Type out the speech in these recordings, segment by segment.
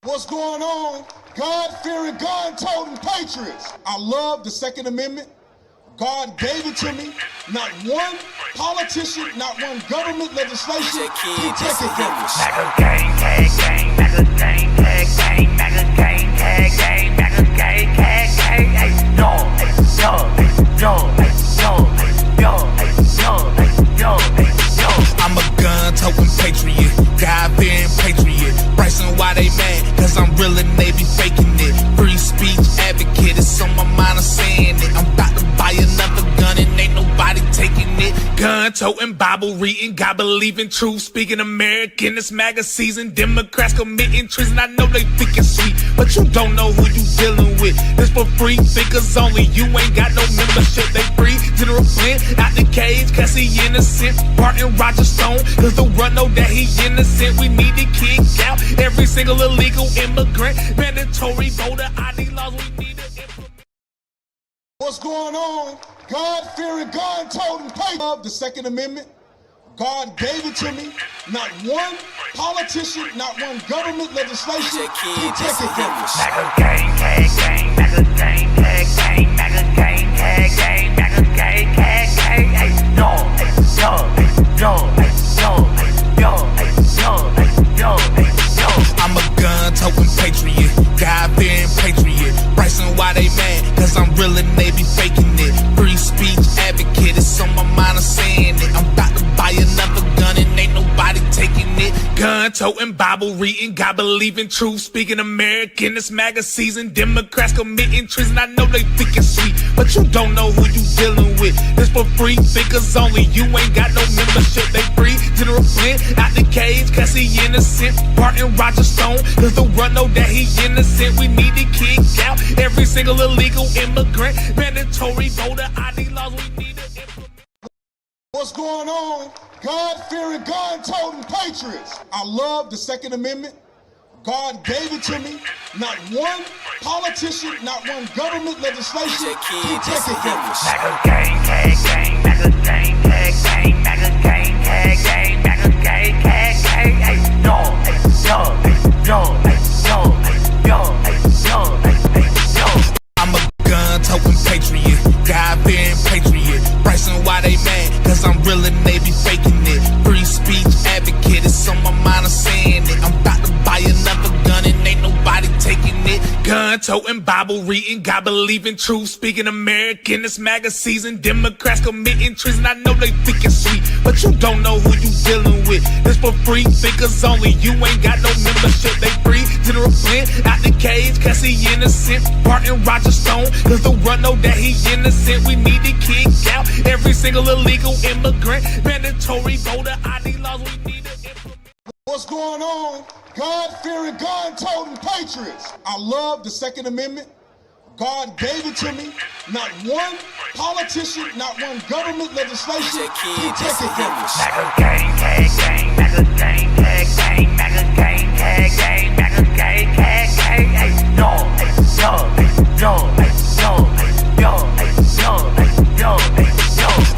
What's going on? God-fearing, gun-toting patriots. I love the Second Amendment. God gave it to me. Not one politician, not one government legislation can take it from me. MAGA gang, tag gang, MAGA gang, tag gang, MAGA gang, tag gang, MAGA gang, tag gang. Hey, yo, I'm a gun-toting patriot, God-fearing patriot. Bryson, why they mad? Cause I'm real and they be faking it. Free speech advocate, it's on my mind, I'm saying it. I'm about to buy another gun and ain't nobody taking it. Gun-toting, Bible reading, God believing, truth speaking American. It's MAGA season, Democrats committing treason. I know they think it's sweet, but you don't know who you dealing with. This for free thinkers only, you ain't got no membership. They free General Flynn out the cage cause he innocent. Barton Roger Stone cause the world know that he innocent. We need to kick out every single illegal immigrant. Mandatory voter ID laws, we need to implement. What's going on? God-fearing, gun-toting patriots. Love the Second Amendment. God gave it to me. Not one politician, not one government legislation can take it from me. MAGA gang, tag gang, MAGA gang, tag gang, MAGA gang, tag gang, MAGA gang, tag gang. Hey, I'm a gun-toting patriot, God-fearing patriot. Bryson, why they mad? Cause I'm real and they be faking it. Free speech advocate, it's on my mind, I'm saying it. I'm about to buy another gun and ain't nobody taking it. Gun-toting, Bible reading, God believing, truth speaking American. It's MAGA season, Democrats committing treason. I know they think it's sweet, but you don't know who you dealing with. This for free thinkers only, you ain't got no membership. They free General Flynn out the cage cause he innocent. Barton Roger Stone cause the world know that he innocent. We need to kick out every single illegal immigrant. Mandatory voter ID laws, we need to implement. What's going on? God-fearing, gun-toting patriots. I love the Second Amendment. God gave it to me. Not one politician, not one government legislation can take it from me. MAGA gang, tag gang, MAGA gang, tag gang, MAGA gang, tag gang, MAGA gang, tag gang. Hey, I'm a gun-toting patriot, God-fearing patriot. Bryson, why they mad? Cause I'm real and they be faking it. Free speech advocate, it's on my mind, I'm saying it. I'm about to buy another gun and ain't nobody taking it. Gun-toting, Bible reading, God believing, truth speaking American. It's MAGA season, Democrats committing treason. I know they think it's sweet, but you don't know who you dealing with. This for free thinkers only, you ain't got no membership. They free General Flynn out the cage cause he innocent. Barton Roger Stone cause the world know that he innocent. We need to kick out every single illegal immigrant. Mandatory voter ID laws, we need to implement. What's going on? God-fearing, gun-toting patriots. I love the Second Amendment. God gave it to me. Not one politician, not one government legislation can take it from me. MAGA gang, tag gang, MAGA gang, tag gang, MAGA gang, tag gang, MAGA gang, tag gang. Hey,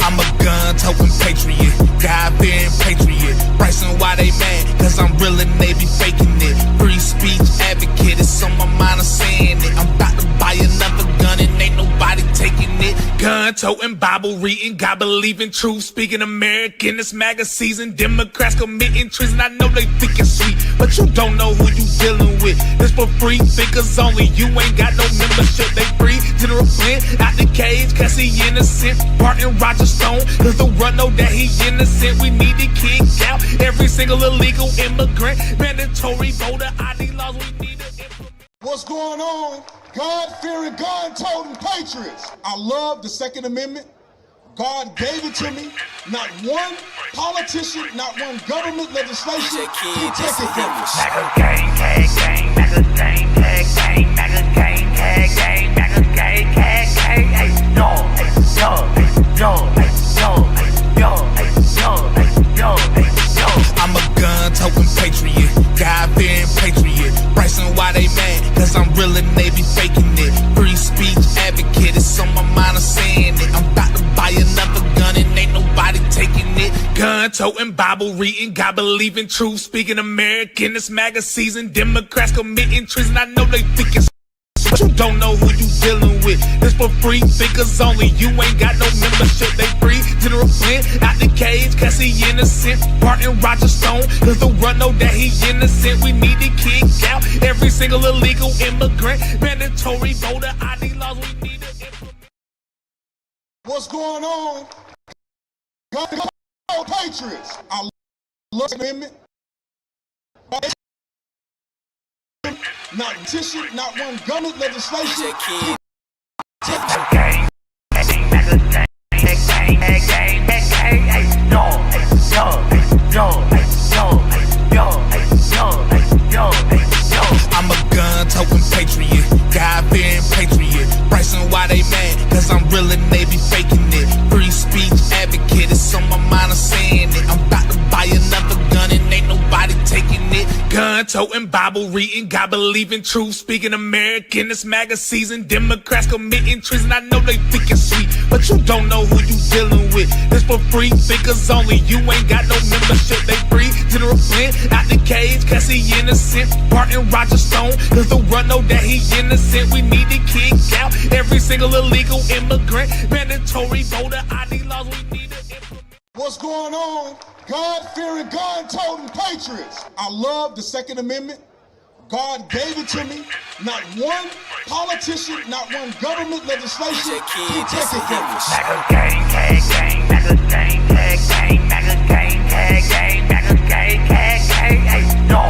I'm a gun-toting patriot, God-fearing patriot. Bryson, why they mad? Cause I'm real and they be faking it. Free speech advocate, it's on my mind, I'm saying it. I'm about to buy another gun and ain't nobody taking it. Gun-toting, Bible reading, God believing, truth speaking American. It's MAGA season, Democrats committing treason. I know they think it's sweet, but you don't know who you dealing with. This for free thinkers only, you ain't got no membership. They free General Flynn out the cage cause he innocent. Barton Roger Stone cause the world know that he innocent. We need to kick out every single illegal immigrant. Mandatory voter ID laws, we need to implement. What's going on? God-fearing, gun-toting patriots. I love the Second Amendment. God gave it to me. Not one politician, not one government legislation can take it from me. MAGA gang, tag gang, MAGA gang, tag gang, MAGA gang, tag gang, MAGA gang, tag gang. Hey, I'm a gun-toting patriot, God-fearing patriot. Bryson, why they mad? Cause I'm real and they be faking it. Free speech advocate, it's on my mind, I'm saying it. I'm about to buy another gun and ain't nobody taking it. Gun-toting. toting, Bible reading, God believing, truth speaking American. This MAGA season, Democrats committing treason. I know they think it's but you don't know who you dealing with. This for free thinkers only. You ain't got no membership. They free. General Flynn out the cage, cause he innocent. Barton Roger Stone, cause the run know that he innocent. We need to kick out every single illegal immigrant. Mandatory voter ID laws we need to implement. What's going on? God, Patriots. I love the amendment. Not petition, not one government legislation. I'm a gun-toting patriot, God-fearing patriot. Bryson, why they mad? Cause I'm real and they be faking it. Free speech advocate, it's on my mind, I'm saying it. I'm about to buy another gun and ain't nobody taking it. Gun-toting, Bible reading, God believing, truth speaking American. This MAGA season, Democrats committing treason. I know they think it's sweet, but you don't know who you dealing with. This for free thinkers only. You ain't got no membership. They free. General Flynn out the cage, cause he innocent. Barton Roger Stone, cause the run know that he innocent. We need to kick out every single illegal immigrant. Mandatory voter ID laws we need to implement. What's going on? God-fearing, gun-toting patriots. I love the Second Amendment. God gave it to me. Not one politician, not one government legislation can take it from us. MAGA gang, tag gang, MAGA gang, tag gang, MAGA gang, tag gang, MAGA gang, tag gang. Hey, yo,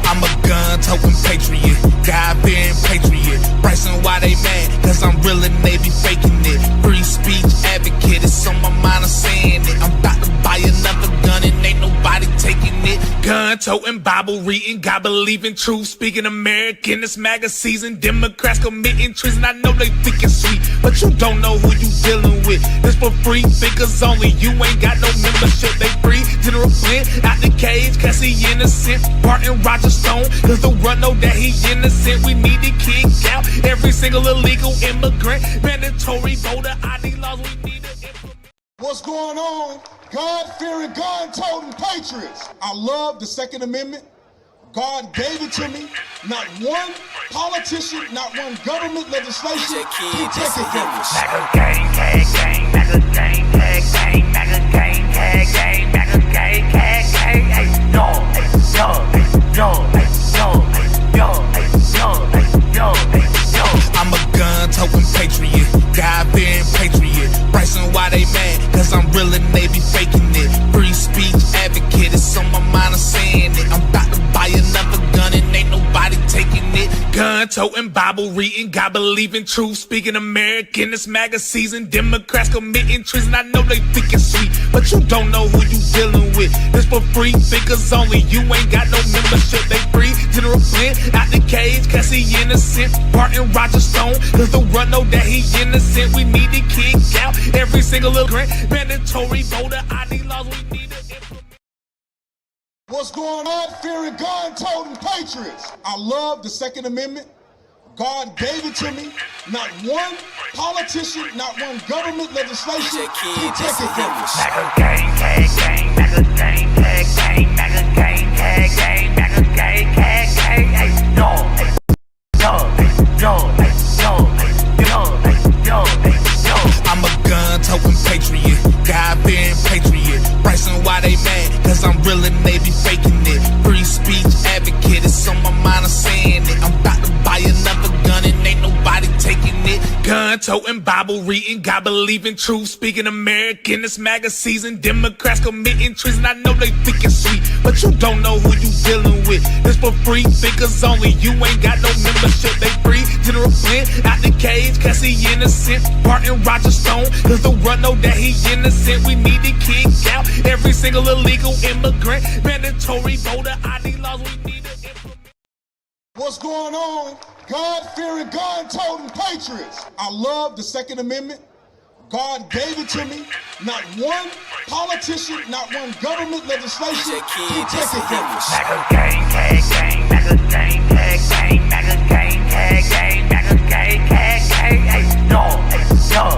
I'm a gun-toting patriot, God-fearing patriot. Bryson, why they mad? Cause I'm real and they be faking it. Free speech advocate, it's on my mind, I'm saying it. I'm about to buy another gun and ain't nobody taking it. Gun-toting, Bible reading, God believing, truth speaking American. This MAGA season, Democrats committing treason. I know they think it's sweet, but you don't know who you dealing with. This for free thinkers only. You ain't got no membership. They free. General Flynn out the cage, cause he innocent. Barton Roger Stone, cause the run know that he innocent. We need to kick out every single illegal immigrant. Mandatory voter ID laws we need to implement. What's going on? God-fearing, gun-toting patriots. I love the Second Amendment. God gave it to me. Not one politician, not one government legislation can take it from us. MAGA gang, tag gang, MAGA gang, tag gang, MAGA gang, tag gang, MAGA gang, tag gang. Hey, I'm a gun-toting patriot, God-fearing patriot. Bryson, why they mad? Cause I'm real and they be faking it. Free speech advocate, it's on my mind, I'm saying it. I'm about to buy another gun and ain't nobody taking it. Gun-toting, Bible reading, God believing, truth speaking American. This MAGA season, Democrats committing treason. I know they think it's sweet, but you don't know who you dealing with. This for free thinkers only. You ain't got no membership. They free. General Flynn out the cage, cause he innocent. Barton Roger Stone, cause the run know that he innocent. We need to kick out every single immigrant. Mandatory voter ID laws we need to implement. What's going on? Fearing, gun-toting patriots. I love the Second Amendment. God gave it to me. Not one politician, not one government legislation can take it from us. MAGA gang, tag gang, MAGA gang, tag gang, MAGA gang, tag gang, MAGA gang, tag gang. Hey, I'm a gun-toting patriot, God-fearing patriot. Bryson, why they mad? Cause I'm real and they be faking it. Free speech advocate, it's on my mind, I'm saying it. I'm about to buy another gun and ain't nobody taking it. Gun-toting, Bible reading, God believing, truth speaking American. This MAGA season, Democrats committing treason. I know they think it's sweet, but you don't know who you dealing with. This for free thinkers only. You ain't got no membership. They free. General Flynn out the cage, cause he innocent. Barton Roger Stone, cause the run know that he innocent. We need to kick out every single illegal immigrant. Mandatory voter ID laws we need to implement. What's going on? God-fearing, gun-toting patriots. I love the Second Amendment. God gave it to me. Not one politician, not one government legislation can take it from us. MAGA gang, tag gang, MAGA gang, tag gang, MAGA gang, tag gang, MAGA gang, tag gang. Hey, I'm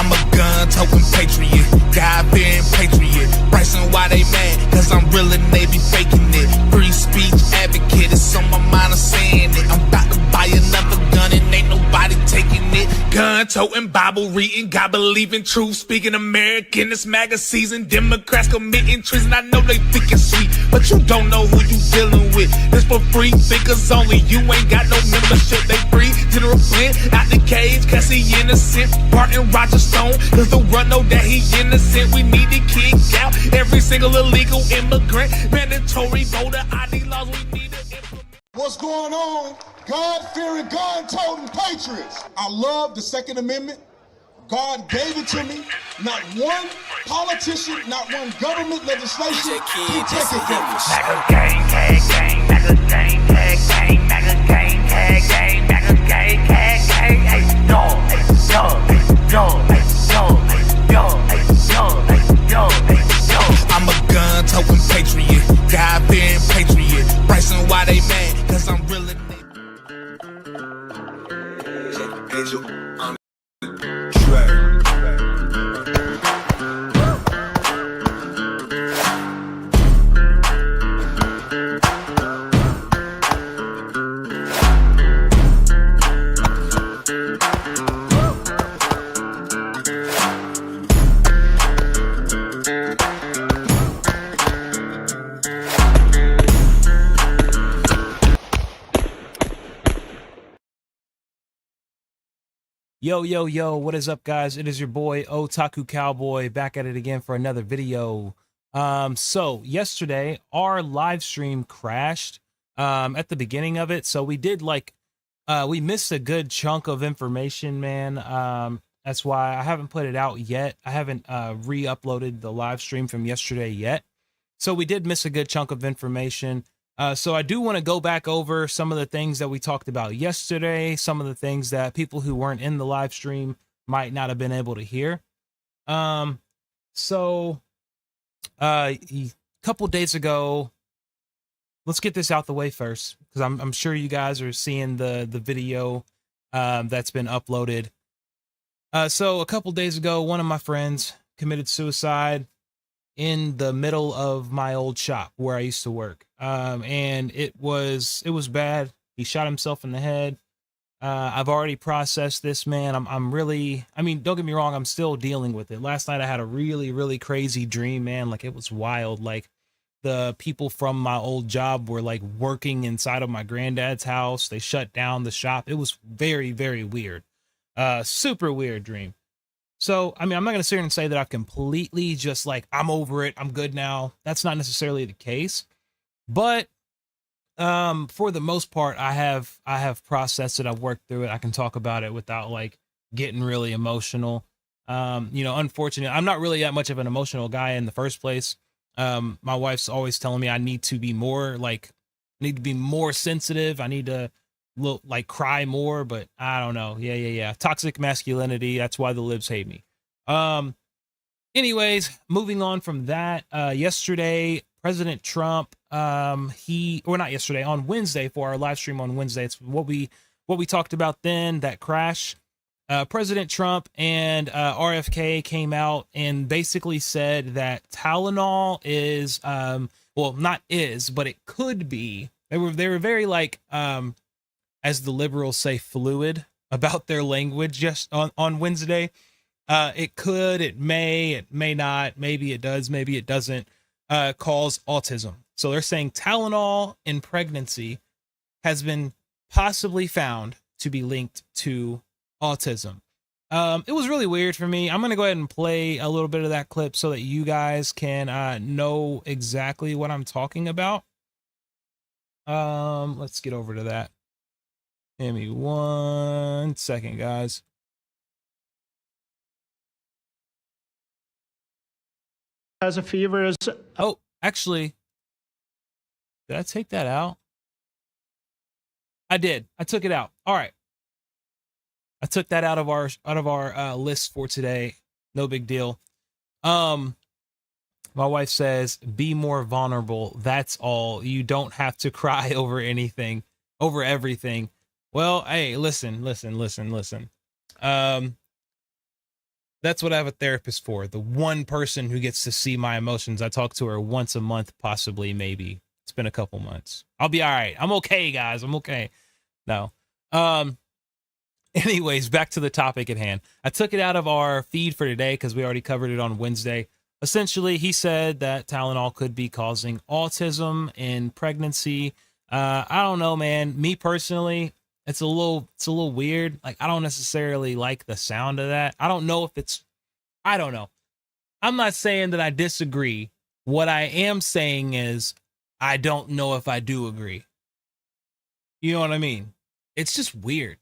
a gun-toting patriot, God-fearing patriot. Bryson, why they mad? Cause I'm real and they be faking it. Free speech advocate, it's on my mind, I'm saying it. I'm about to buy another gun and ain't nobody taking it. Gun-toting, Bible reading, God believing, truth speaking American. This MAGA season, Democrats committing treason. I know they think it's sweet, but you don't know who you dealing with. This for free thinkers only, you ain't got no membership. They free General Flynn out the cage, cause he innocent. Martin Roger Stone, cause the world know that he innocent. We need to kick out every single illegal immigrant. Mandatory voter ID laws, we need to implement. What's going on? God-fearing, gun-toting patriots. I love the Second Amendment. God gave it to me. Not one politician, not one government legislation can take it from me. MAGA gang, tag gang, MAGA gang, tag gang, MAGA gang, tag gang, MAGA gang, tag gang. Hey, yo, I'm a gun-toting patriot, God-fearing patriot. Bryson, why they mad? Cause I'm real and Angel on the track. Yo, what is up, guys? It is your boy Otaku Cowboy back at it again for another video. So yesterday our live stream crashed at the beginning of it, so we did we missed a good chunk of information, man. That's why I haven't put it out yet. I haven't re-uploaded the live stream from yesterday yet, so we did miss a good chunk of information. So I do want to go back over some of the things that we talked about yesterday, some of the things that people who weren't in the live stream might not have been able to hear. A couple days ago, let's get this out the way first, because I'm sure you guys are seeing the video that's been uploaded. So a couple days ago, one of my friends committed suicide in the middle of my old shop where I used to work. And it was bad. He shot himself in the head. I've already processed this, man. I'm really, I mean, don't get me wrong, I'm still dealing with it. Last night I had a really crazy dream, man. Like, it was wild. Like, the people from my old job were like working inside of my granddad's house. They shut down the shop. It was very weird. Super weird dream. So, I mean, I'm not going to sit here and say that I've completely just like, I'm over it, I'm good now. That's not necessarily the case. But for the most part, I have processed it. I've worked through it. I can talk about it without like getting really emotional. Unfortunately, I'm not really that much of an emotional guy in the first place. My wife's always telling me I need to be more sensitive. I need to cry more, but I don't know. Yeah. Toxic masculinity. That's why the libs hate me. Anyways, moving on from that, yesterday, President Trump, on Wednesday, for our live stream on Wednesday, it's what we talked about then, that crash. President Trump and RFK came out and basically said that Tylenol is, but it could be. They were very as the liberals say, fluid about their language just on Wednesday. It could, it may not, maybe it does, maybe it doesn't cause autism. So they're saying Tylenol in pregnancy has been possibly found to be linked to autism. It was really weird for me. I'm going to go ahead and play a little bit of that clip so that you guys can know exactly what I'm talking about. Let's get over to that. Give me 1 second, guys. Has a fever. Oh, actually, did I take that out? I did. I took it out. All right. I took that out of our list for today. No big deal. My wife says, be more vulnerable. That's all. You don't have to cry over anything. over everything. Well, hey, listen. That's what I have a therapist for. The one person who gets to see my emotions. I talk to her once a month, possibly, maybe. It's been a couple months. I'll be all right. I'm okay, guys. I'm okay. No. Anyways, back to the topic at hand. I took it out of our feed for today because we already covered it on Wednesday. Essentially, he said that Tylenol could be causing autism in pregnancy. I don't know, man. Me personally, it's a little weird. Like, I don't necessarily like the sound of that. I don't know. I'm not saying that I disagree. What I am saying is I don't know if I do agree. You know what I mean? It's just weird.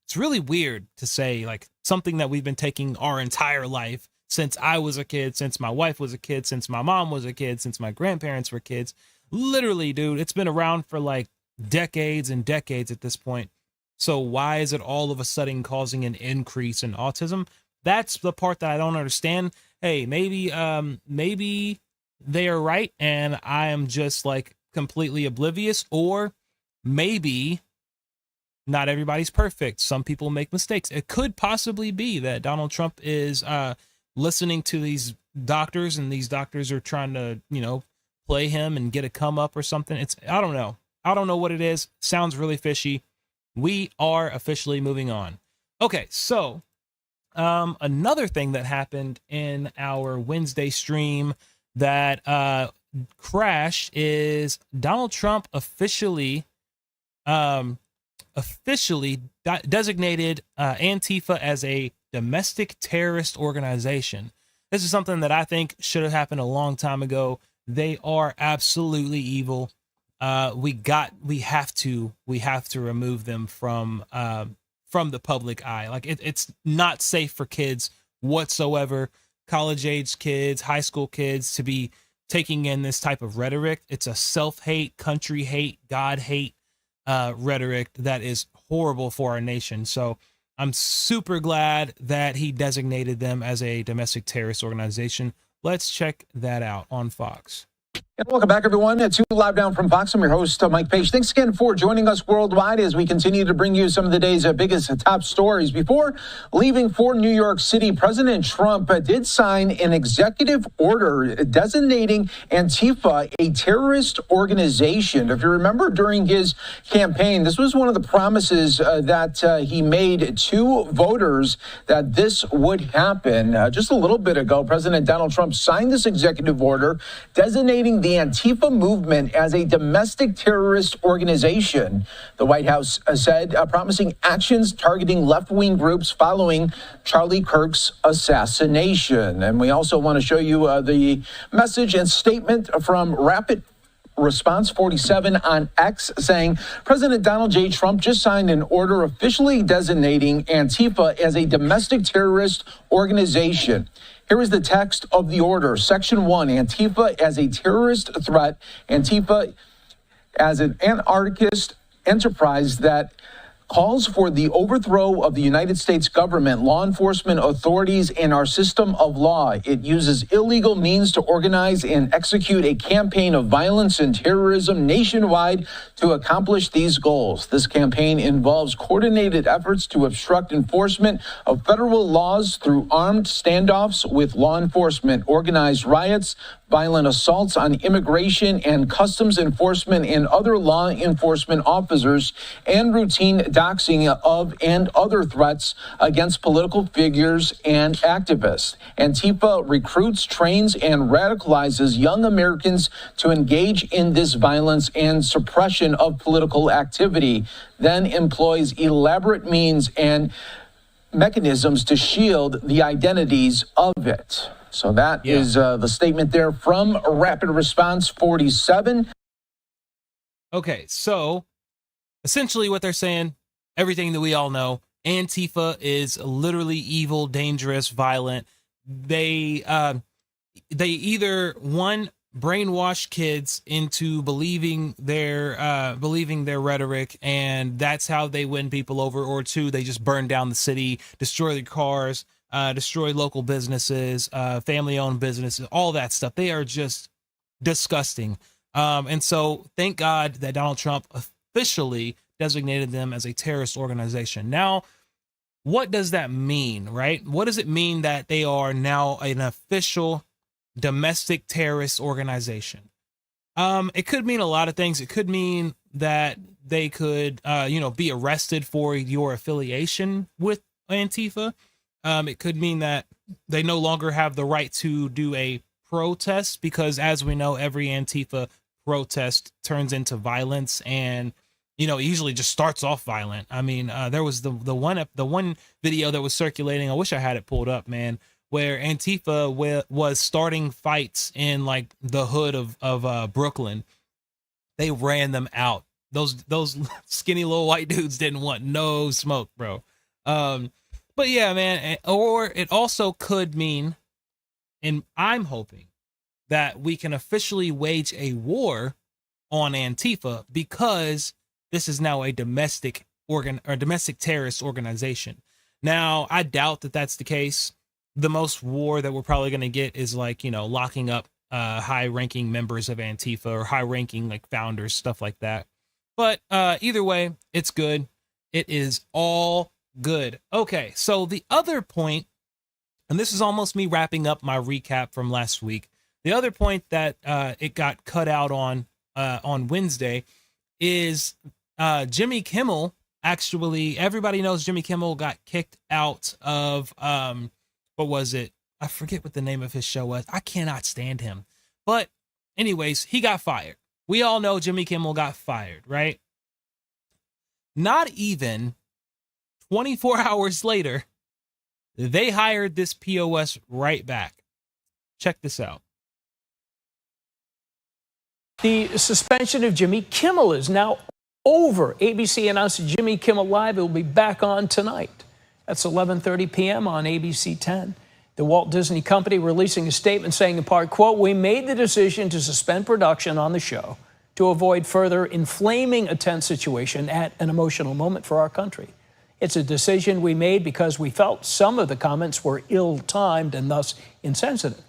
It's really weird to say, like, something that we've been taking our entire life since I was a kid, since my wife was a kid, since my mom was a kid, since my grandparents were kids. Literally, dude, it's been around for like decades and decades at this point. So why is it all of a sudden causing an increase in autism? That's the part that I don't understand. Hey, maybe they are right and I am just like completely oblivious, or maybe not everybody's perfect. Some people make mistakes. It could possibly be that Donald Trump is listening to these doctors and these doctors are trying to, play him and get a come up or something. I don't know. I don't know what it is. Sounds really fishy. We are officially moving on. Okay, so another thing that happened in our Wednesday stream that crashed is Donald Trump officially designated Antifa as a domestic terrorist organization. This is something that I think should have happened a long time ago. They are absolutely evil. We have to remove them from the public eye. Like it's not safe for kids whatsoever. College age kids, high school kids to be taking in this type of rhetoric. It's a self-hate, country hate, God hate rhetoric that is horrible for our nation. So I'm super glad that he designated them as a domestic terrorist organization. Let's check that out on Fox. And welcome back, everyone, to Live Down from Fox. I'm your host, Mike Page. Thanks again for joining us worldwide as we continue to bring you some of the day's biggest top stories. Before leaving for New York City, President Trump did sign an executive order designating Antifa a terrorist organization. If you remember, during his campaign, this was one of the promises that he made to voters that this would happen. Just a little bit ago, President Donald Trump signed this executive order designating the Antifa movement as a domestic terrorist organization. The White House said, promising actions targeting left-wing groups following Charlie Kirk's assassination. And we also want to show you the message and statement from Rapid Response 47 on X, saying President Donald J. Trump just signed an order officially designating Antifa as a domestic terrorist organization. Here is the text of the order. Section 1, Antifa as a terrorist threat. Antifa as an anarchist enterprise that calls for the overthrow of the United States government, law enforcement authorities, and our system of law. It uses illegal means to organize and execute a campaign of violence and terrorism nationwide to accomplish these goals. This campaign involves coordinated efforts to obstruct enforcement of federal laws through armed standoffs with law enforcement, organized riots, violent assaults on immigration and customs enforcement and other law enforcement officers, and routine doxing of and other threats against political figures and activists. Antifa recruits, trains, and radicalizes young Americans to engage in this violence and suppression of political activity, then employs elaborate means and mechanisms to shield the identities of it. So that is the statement there from Rapid Response 47. Okay, so essentially what they're saying, everything that we all know, Antifa is literally evil, dangerous, violent. They either, one, brainwash kids into believing their rhetoric, and that's how they win people over, or two, they just burn down the city, destroy their cars, destroy local businesses, family-owned businesses, all that stuff. They are just disgusting. And so thank God that Donald Trump officially designated them as a terrorist organization. Now, what does that mean, right? What does it mean that they are now an official domestic terrorist organization? It could mean a lot of things. It could mean that they could, be arrested for your affiliation with Antifa. It could mean that they no longer have the right to do a protest because, as we know, every Antifa protest turns into violence, and it usually just starts off violent. I mean, there was the one video that was circulating. I wish I had it pulled up, man, where Antifa was starting fights in like the hood of Brooklyn. They ran them out. Those skinny little white dudes didn't want no smoke, bro. But yeah, man. Or it also could mean, and I'm hoping that we can officially wage a war on Antifa because this is now a domestic terrorist organization. Now, I doubt that that's the case. The most war that we're probably going to get is like, locking up high-ranking members of Antifa or high-ranking like founders, stuff like that. But either way, it's good. It is all good. Okay, so the other point, and this is almost me wrapping up my recap from last week. The other point that it got cut out on Wednesday is Jimmy Kimmel. Actually, everybody knows Jimmy Kimmel got kicked out of what was it? I forget what the name of his show was. I cannot stand him. But anyways, he got fired. We all know Jimmy Kimmel got fired, right? Not even 24 hours later, they hired this POS right back. Check this out. The suspension of Jimmy Kimmel is now over. ABC announced Jimmy Kimmel Live will be back on tonight. That's 11:30 p.m. on ABC 10. The Walt Disney Company releasing a statement saying in part, quote, "We made the decision to suspend production on the show to avoid further inflaming a tense situation at an emotional moment for our country. It's a decision we made because we felt some of the comments were ill-timed and thus insensitive.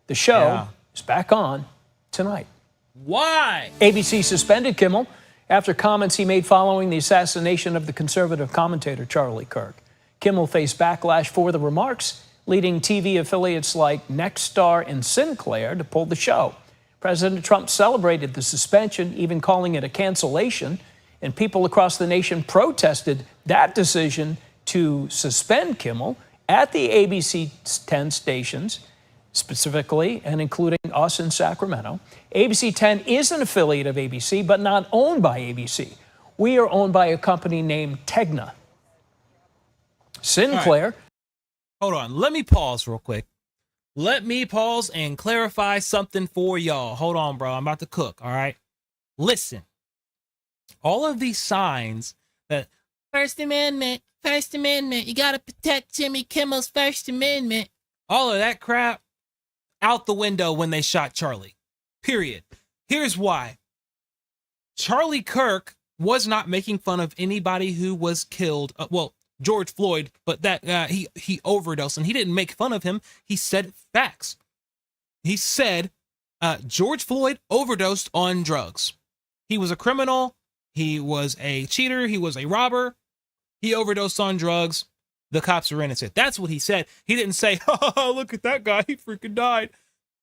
The show is back on tonight." Why? ABC suspended Kimmel after comments he made following the assassination of the conservative commentator Charlie Kirk. Kimmel faced backlash for the remarks, leading TV affiliates like Nexstar and Sinclair to pull the show. President Trump celebrated the suspension, even calling it a cancellation, and people across the nation protested that decision to suspend Kimmel at the ABC 10 stations, specifically, and including us in Sacramento. ABC 10 is an affiliate of ABC, but not owned by ABC. We are owned by a company named Tegna. Sinclair. Hold on. Let me pause real quick. Let me pause and clarify something for y'all. Hold on, bro. I'm about to cook, all right? Listen. All of these signs that First Amendment, you got to protect Jimmy Kimmel's First Amendment. All of that crap out the window when they shot Charlie. Period. Here's why. Charlie Kirk was not making fun of anybody who was killed. George Floyd, but that he overdosed, and he didn't make fun of him. He said facts. He said George Floyd overdosed on drugs. He was a criminal. He was a cheater. He was a robber. He overdosed on drugs. The cops are innocent. That's what he said. He didn't say, "Oh, look at that guy. He freaking died,"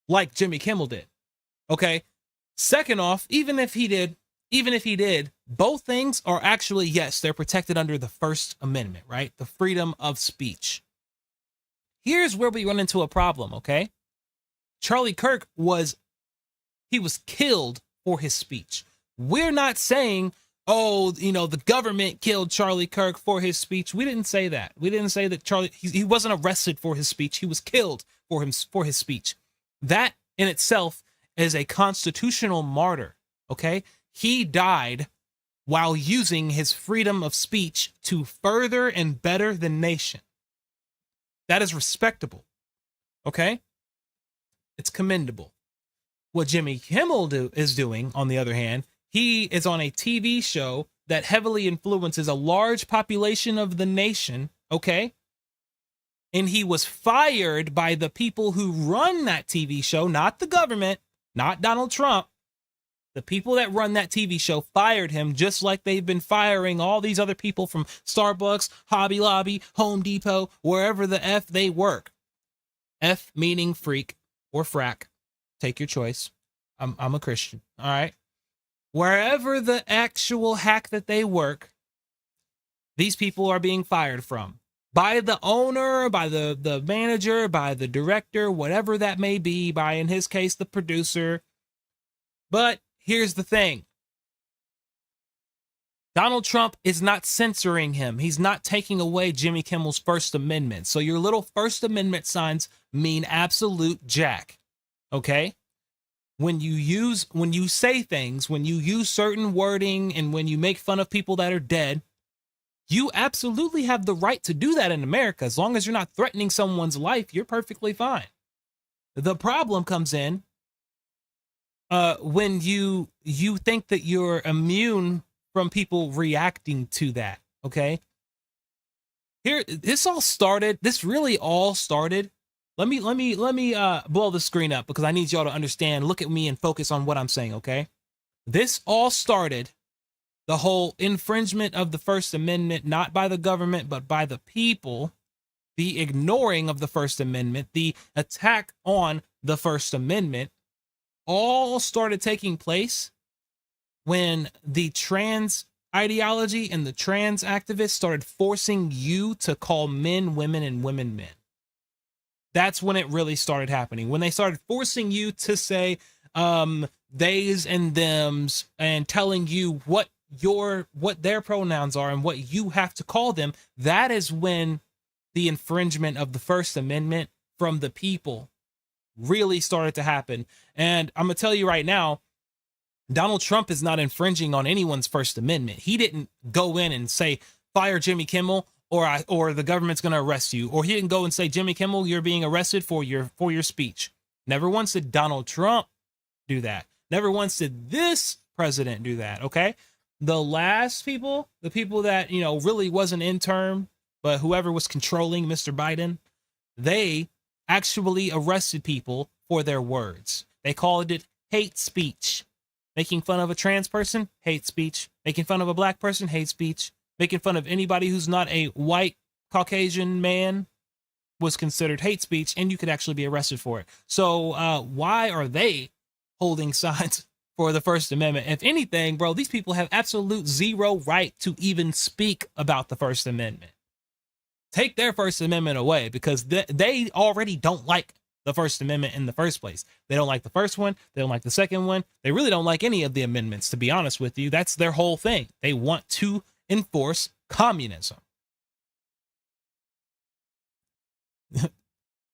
like Jimmy Kimmel did. Okay. Second off, even if he did, both things are actually, yes, they're protected under the First Amendment, right? The freedom of speech. Here's where we run into a problem, okay? Charlie Kirk was killed for his speech. We're not saying, the government killed Charlie Kirk for his speech. We didn't say that. We didn't say that he wasn't arrested for his speech. He was killed for his speech. That in itself is a constitutional martyr, okay? He died while using his freedom of speech to further and better the nation. That is respectable, okay? It's commendable. What Jimmy Kimmel is doing, on the other hand, he is on a TV show that heavily influences a large population of the nation, okay? And he was fired by the people who run that TV show, not the government, not Donald Trump. The people that run that TV show fired him, just like they've been firing all these other people from Starbucks, Hobby Lobby, Home Depot, wherever the F they work. F meaning freak or frack. Take your choice. I'm a Christian. All right. Wherever the actual hack that they work, these people are being fired from. By the owner, by the manager, by the director, whatever that may be, by, in his case, the producer. But here's the thing. Donald Trump is not censoring him. He's not taking away Jimmy Kimmel's First Amendment. So your little First Amendment signs mean absolute jack. Okay? When you say things, when you use certain wording, and when you make fun of people that are dead, you absolutely have the right to do that in America. As long as you're not threatening someone's life, you're perfectly fine. The problem comes in when you think that you're immune from people reacting to that. Okay. This really all started. Let me blow the screen up because I need y'all to understand. Look at me and focus on what I'm saying. Okay. This all started, the whole infringement of the First Amendment, not by the government, but by the people, the ignoring of the First Amendment, the attack on the First Amendment, all started taking place when the trans ideology and the trans activists started forcing you to call men women and women men. That's when it really started happening. When they started forcing you to say theys and thems and telling you what their pronouns are and what you have to call them, that is when the infringement of the First Amendment from the people really started to happen. And I'm gonna tell you right now, Donald Trump is not infringing on anyone's First Amendment. He didn't go in and say fire Jimmy Kimmel or the government's gonna arrest you, or he didn't go and say, Jimmy Kimmel, you're being arrested for your speech. Never once did Donald Trump do that. Never once did this president do that. Okay. The last people, the people that, really wasn't in term, but whoever was controlling Mr. Biden, they actually arrested people for their words. They called it hate speech. Making fun of a trans person, hate speech. Making fun of a black person, hate speech. Making fun of anybody who's not a white Caucasian man was considered hate speech, and you could actually be arrested for it. So why are they holding signs for the First Amendment? If anything, bro, these people have absolute zero right to even speak about the First Amendment. Take their First Amendment away, because they already don't like the First Amendment in the first place. They don't like the first one. They don't like the second one. They really don't like any of the amendments, to be honest with you. That's their whole thing. They want to enforce communism.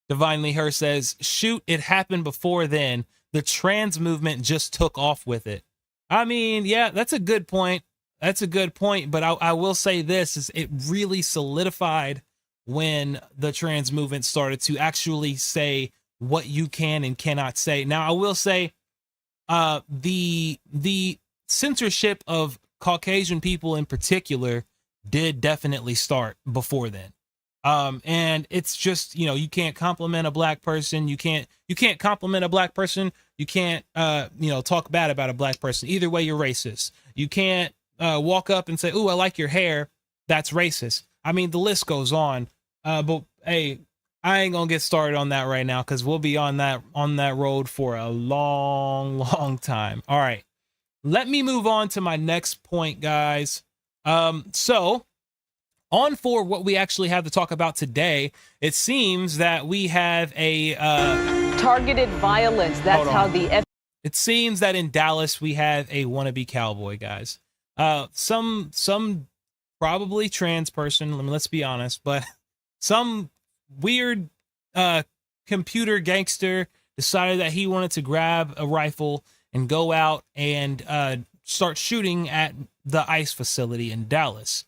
Divinely Her says, shoot, it happened before then. The trans movement just took off with it. I mean, yeah, that's a good point. That's a good point. But I will say this, is it really solidified when the trans movement started to actually say what you can and cannot say. Now, I will say the censorship of Caucasian people in particular did definitely start before then. And it's just, you can't compliment a black person. You can't compliment a black person. You can't, talk bad about a black person. Either way, you're racist. You can't walk up and say, ooh, I like your hair. That's racist. I mean, the list goes on. But hey, I ain't gonna get started on that right now, because we'll be on that road for a long, long time. All right, let me move on to my next point, guys. So on for what we actually have to talk about today. It seems that we have a targeted violence. That's how it seems that in Dallas we have a wannabe cowboy, guys. Some probably trans person. Let's be honest, but some weird computer gangster decided that he wanted to grab a rifle and go out and start shooting at the ICE facility in Dallas.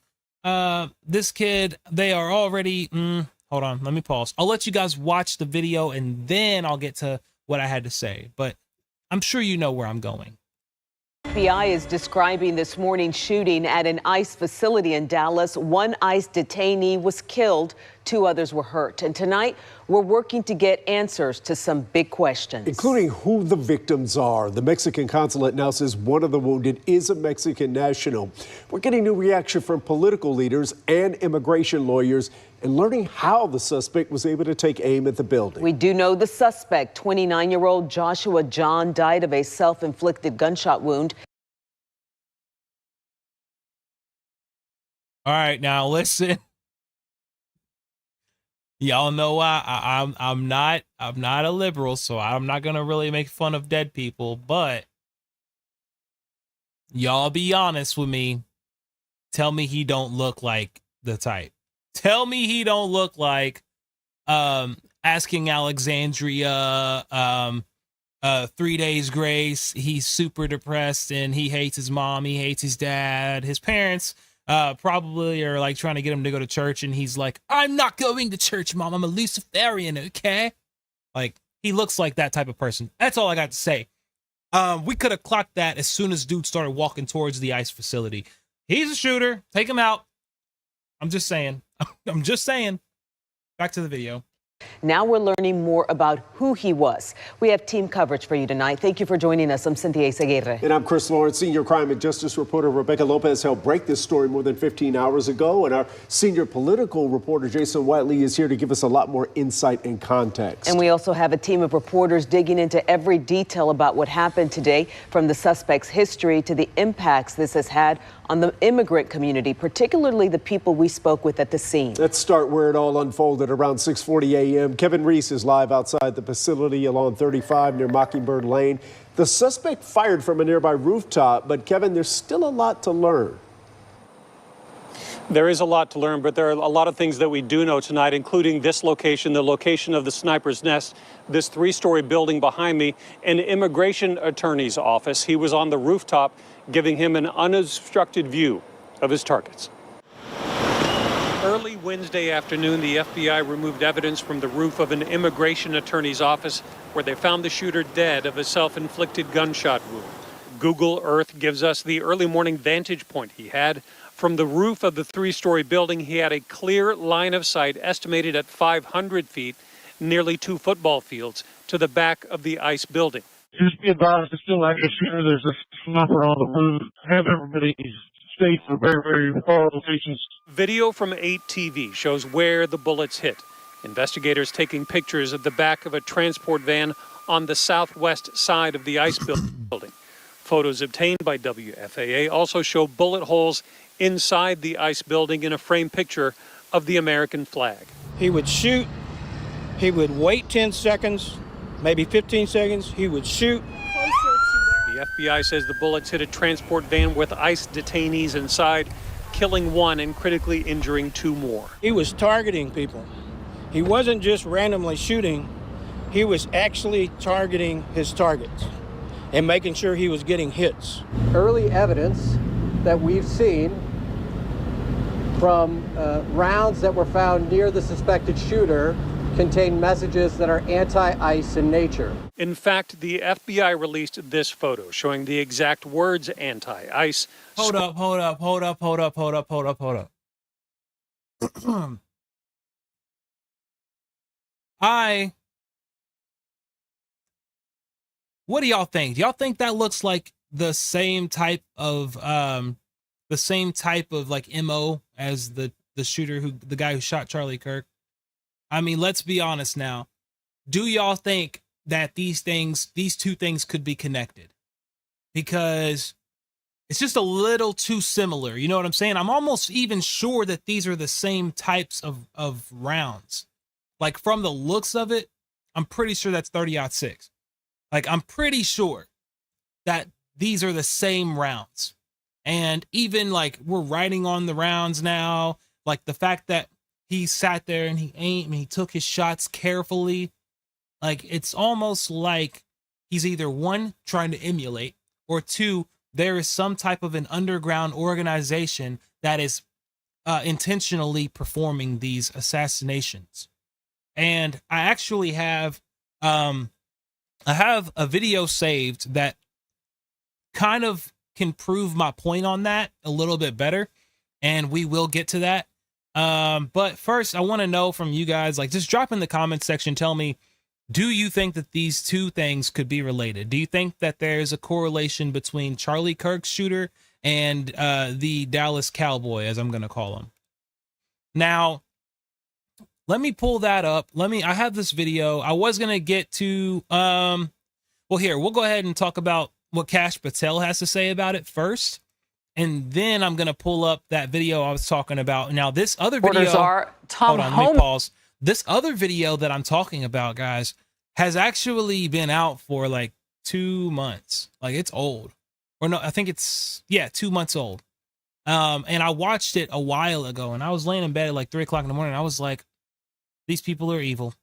This kid, they are already hold on, let me pause. I'll let you guys watch the video and then I'll get to what I had to say, but I'm sure you know where I'm going. FBI is describing this morning's shooting at an ICE facility in Dallas. One ICE detainee was killed. 2 others were hurt. And tonight, we're working to get answers to some big questions, including who the victims are. The Mexican consulate now says one of the wounded is a Mexican national. We're getting new reaction from political leaders and immigration lawyers and learning how the suspect was able to take aim at the building. We do know the suspect, 29-year-old Joshua John, died of a self-inflicted gunshot wound. All right, now listen. Y'all know I'm not a liberal, so I'm not gonna really make fun of dead people, but y'all be honest with me. Tell me he don't look like the type. Tell me he don't look like Asking Alexandria, 3 Days Grace. He's super depressed and he hates his mom, he hates his dad. His parents probably are like trying to get him to go to church, and he's like, I'm not going to church, Mom. I'm a Luciferian, okay? Like, he looks like that type of person. That's all I got to say. We could have clocked that as soon as dude started walking towards the ICE facility. He's a shooter. Take him out. I'm just saying. I'm just saying. Back to the video. Now we're learning more about who he was. We have team coverage for you tonight. Thank you for joining us. I'm Cynthia Aguirre. And I'm Chris Lawrence. Senior crime and justice reporter Rebecca Lopez helped break this story more than 15 hours ago. And our senior political reporter Jason Whiteley is here to give us a lot more insight and context. And we also have a team of reporters digging into every detail about what happened today, from the suspect's history to the impacts this has had on the immigrant community, particularly the people we spoke with at the scene. Let's start where it all unfolded around 6:40 a.m. Kevin Reese is live outside the facility along 35 near Mockingbird Lane. The suspect fired from a nearby rooftop, but Kevin, there's still a lot to learn. There is a lot to learn, but there are a lot of things that we do know tonight, including this location, the location of the sniper's nest, this 3-story building behind me, an immigration attorney's office. He was on the rooftop, giving him an unobstructed view of his targets. Early Wednesday afternoon, the FBI removed evidence from the roof of an immigration attorney's office where they found the shooter dead of a self-inflicted gunshot wound. Google Earth gives us the early morning vantage point he had. From the roof of the 3-story building, he had a clear line of sight estimated at 500 feet, nearly 2 football fields, to the back of the ICE building. Just be advised, it's still active shooter. There's a sniper on the roof. Have everybody stay for very, very far locations. Video from 8TV shows where the bullets hit. Investigators taking pictures of the back of a transport van on the southwest side of the ICE building. Photos obtained by WFAA also show bullet holes inside the ICE building in a framed picture of the American flag. He would shoot, he would wait 10 seconds, maybe 15 seconds, he would shoot. The FBI says the bullets hit a transport van with ICE detainees inside, killing 1 and critically injuring 2 more. He was targeting people. He wasn't just randomly shooting, he was actually targeting his targets and making sure he was getting hits. Early evidence that we've seen from rounds that were found near the suspected shooter contain messages that are anti-ICE in nature. In fact, the FBI released this photo showing the exact words anti-ICE. Hold up. What do y'all think? Y'all think that looks like the same type of like MO as the shooter the guy who shot Charlie Kirk? I mean, let's be honest now. Do y'all think that these two things could be connected? Because it's just a little too similar. You know what I'm saying? I'm almost even sure that these are the same types of rounds. Like, from the looks of it, I'm pretty sure that's 30-06. Like, I'm pretty sure that these are the same rounds. And even like we're writing on the rounds now, like the fact that he sat there and he aimed and he took his shots carefully. Like, it's almost like he's either 1, trying to emulate, or 2, there is some type of an underground organization that is intentionally performing these assassinations. And I actually have a video saved that kind of can prove my point on that a little bit better, and we will get to that. But first, I want to know from you guys, like, just drop in the comment section. Tell me, do you think that these two things could be related? Do you think that there's a correlation between Charlie Kirk's shooter and the Dallas Cowboy, as I'm going to call him? Now, let me pull that up. I have this video. I was going to get to, well, here, we'll go ahead and talk about what Kash Patel has to say about it first. And then I'm going to pull up that video I was talking about. Now, this other video, hold on, let me pause. This other video that I'm talking about, guys, has actually been out for like 2 months. Like, it's old. Or no, I think it's, 2 months old. And I watched it a while ago, and I was laying in bed at like 3 o'clock in the morning. I was like, these people are evil.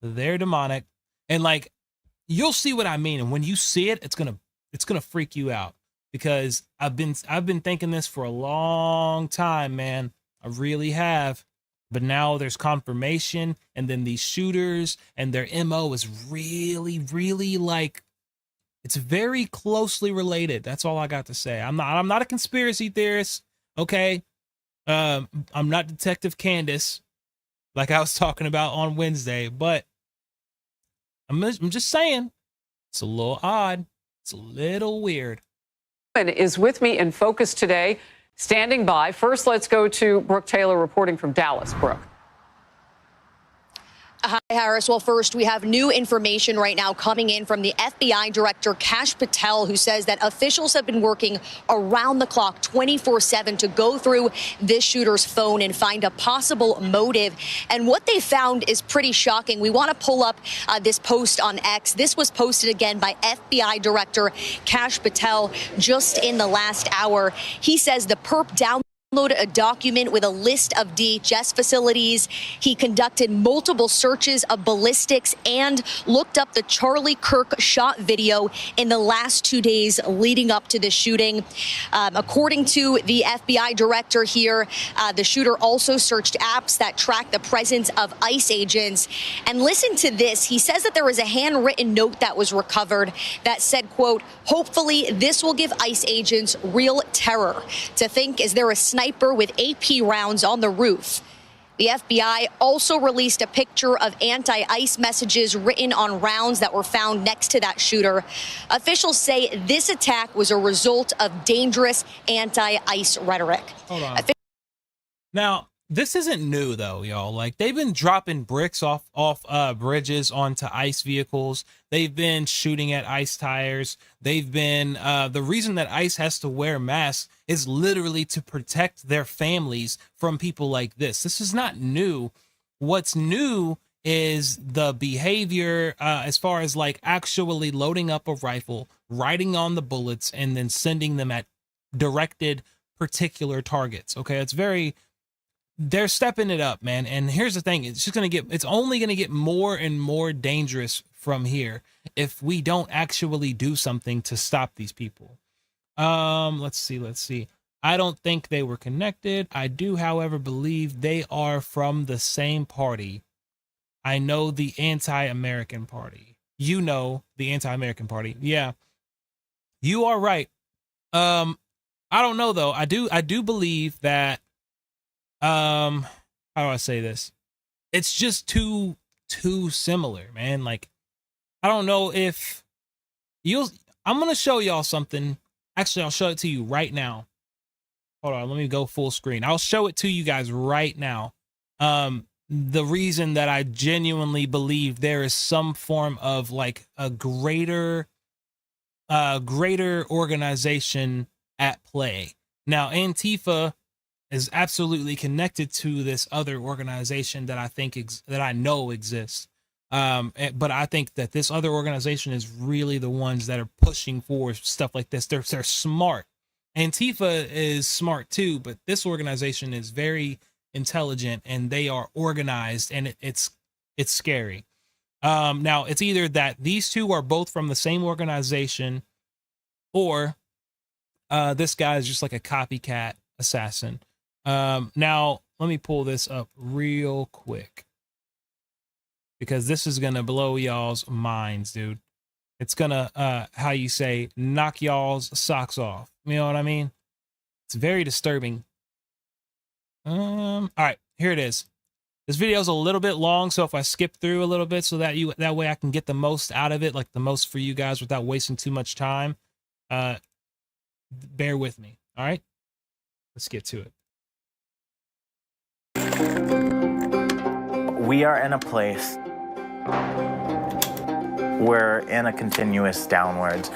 They're demonic. And like, you'll see what I mean. And when you see it, it's gonna freak you out. Because I've been thinking this for a long time, man. I really have. But now there's confirmation, and then these shooters and their MO is really, really like, it's very closely related. That's all I got to say. I'm not a conspiracy theorist, okay? I'm not Detective Candace, like I was talking about on Wednesday, but I'm just saying, it's a little odd. It's a little weird. Is with me in focus today, standing by. First, let's go to Brooke Taylor reporting from Dallas. Brooke. Hi, Harris. Well, first, we have new information right now coming in from the FBI director, Kash Patel, who says that officials have been working around the clock 24/7 to go through this shooter's phone and find a possible motive. And what they found is pretty shocking. We want to pull up this post on X. This was posted again by FBI director Kash Patel just in the last hour. He says the perp downloaded a document with a list of DHS facilities. He conducted multiple searches of ballistics and looked up the Charlie Kirk shot video in the last 2 days leading up to the shooting. According to the FBI director here, the shooter also searched apps that track the presence of ICE agents. And listen to this. He says that there was a handwritten note that was recovered that said, quote, "Hopefully this will give ICE agents real terror to think, is there a sniper with AP rounds on the roof?" The FBI also released a picture of anti-ICE messages written on rounds that were found next to that shooter. Officials say this attack was a result of dangerous anti-ICE rhetoric. Hold on. Now, this isn't new though, y'all. Like, they've been dropping bricks off bridges onto ICE vehicles. They've been shooting at ICE tires. They've been the reason that ICE has to wear masks is literally to protect their families from people like this. This is not new. What's new is the behavior as far as like actually loading up a rifle, writing on the bullets, and then sending them at directed particular targets. Okay, they're stepping it up, man. And here's the thing. It's only going to get more and more dangerous from here if we don't actually do something to stop these people. Let's see. I don't think they were connected. I do, however, believe they are from the same party. I know the anti-American party. You know, the anti-American party. Yeah, you are right. I don't know though. I do believe that, how do I say this? It's just too similar, man. Like, I don't know if I'm going to show y'all something. Actually, I'll show it to you right now. Hold on. Let me go full screen. I'll show it to you guys right now. The reason that I genuinely believe there is some form of like a greater organization at play. Now, Antifa is absolutely connected to this other organization that I know exists. But I think that this other organization is really the ones that are pushing for stuff like this. They're smart. Antifa is smart too, but this organization is very intelligent and they are organized, and it's scary. Now it's either that these two are both from the same organization, or this guy is just like a copycat assassin. Now let me pull this up real quick, because this is gonna blow y'all's minds, dude. It's gonna how you say, knock y'all's socks off. You know what I mean? It's very disturbing. All right, here it is. This video is a little bit long, so if I skip through a little bit so that way I can get the most out of it, like the most for you guys without wasting too much time, bear with me. All right, let's get to it. We are in a place we're in a continuous downwards,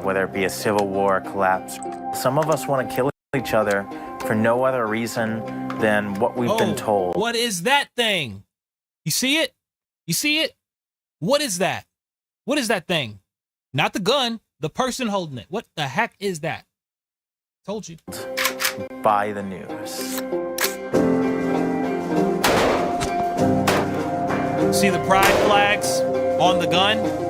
whether it be a civil war, collapse. Some of us want to kill each other for no other reason than what we've been told. What is that thing? You see it? You see it? What is that? What is that thing? Not the gun, the person holding it. What the heck is that? Told you. By the news. See the pride flags on the gun?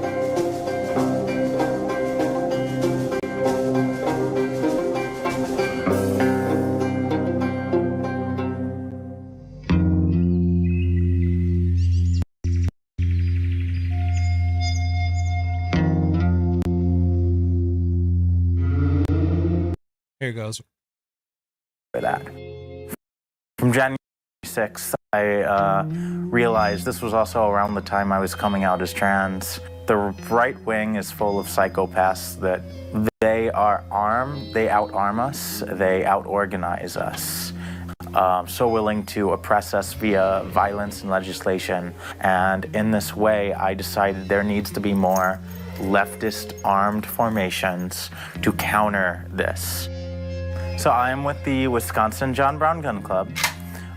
Here it goes. For that. From January 6th, I realized this was also around the time I was coming out as trans. The right wing is full of psychopaths that they are armed, they out-arm us, they out-organize us. So willing to oppress us via violence and legislation. And in this way, I decided there needs to be more leftist armed formations to counter this. So I'm with the Wisconsin John Brown Gun Club.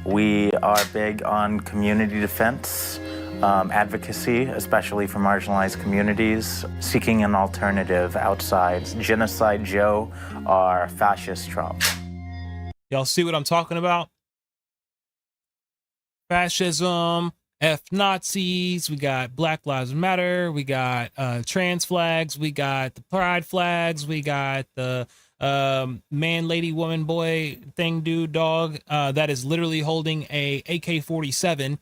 We are big on community defense, advocacy, especially for marginalized communities, seeking an alternative outside Genocide Joe or Fascist Trump. Y'all see what I'm talking about? Fascism, F-Nazis, we got Black Lives Matter, we got trans flags, we got the pride flags, we got the man, lady, woman, boy, thing, dude, dog, that is literally holding a AK-47.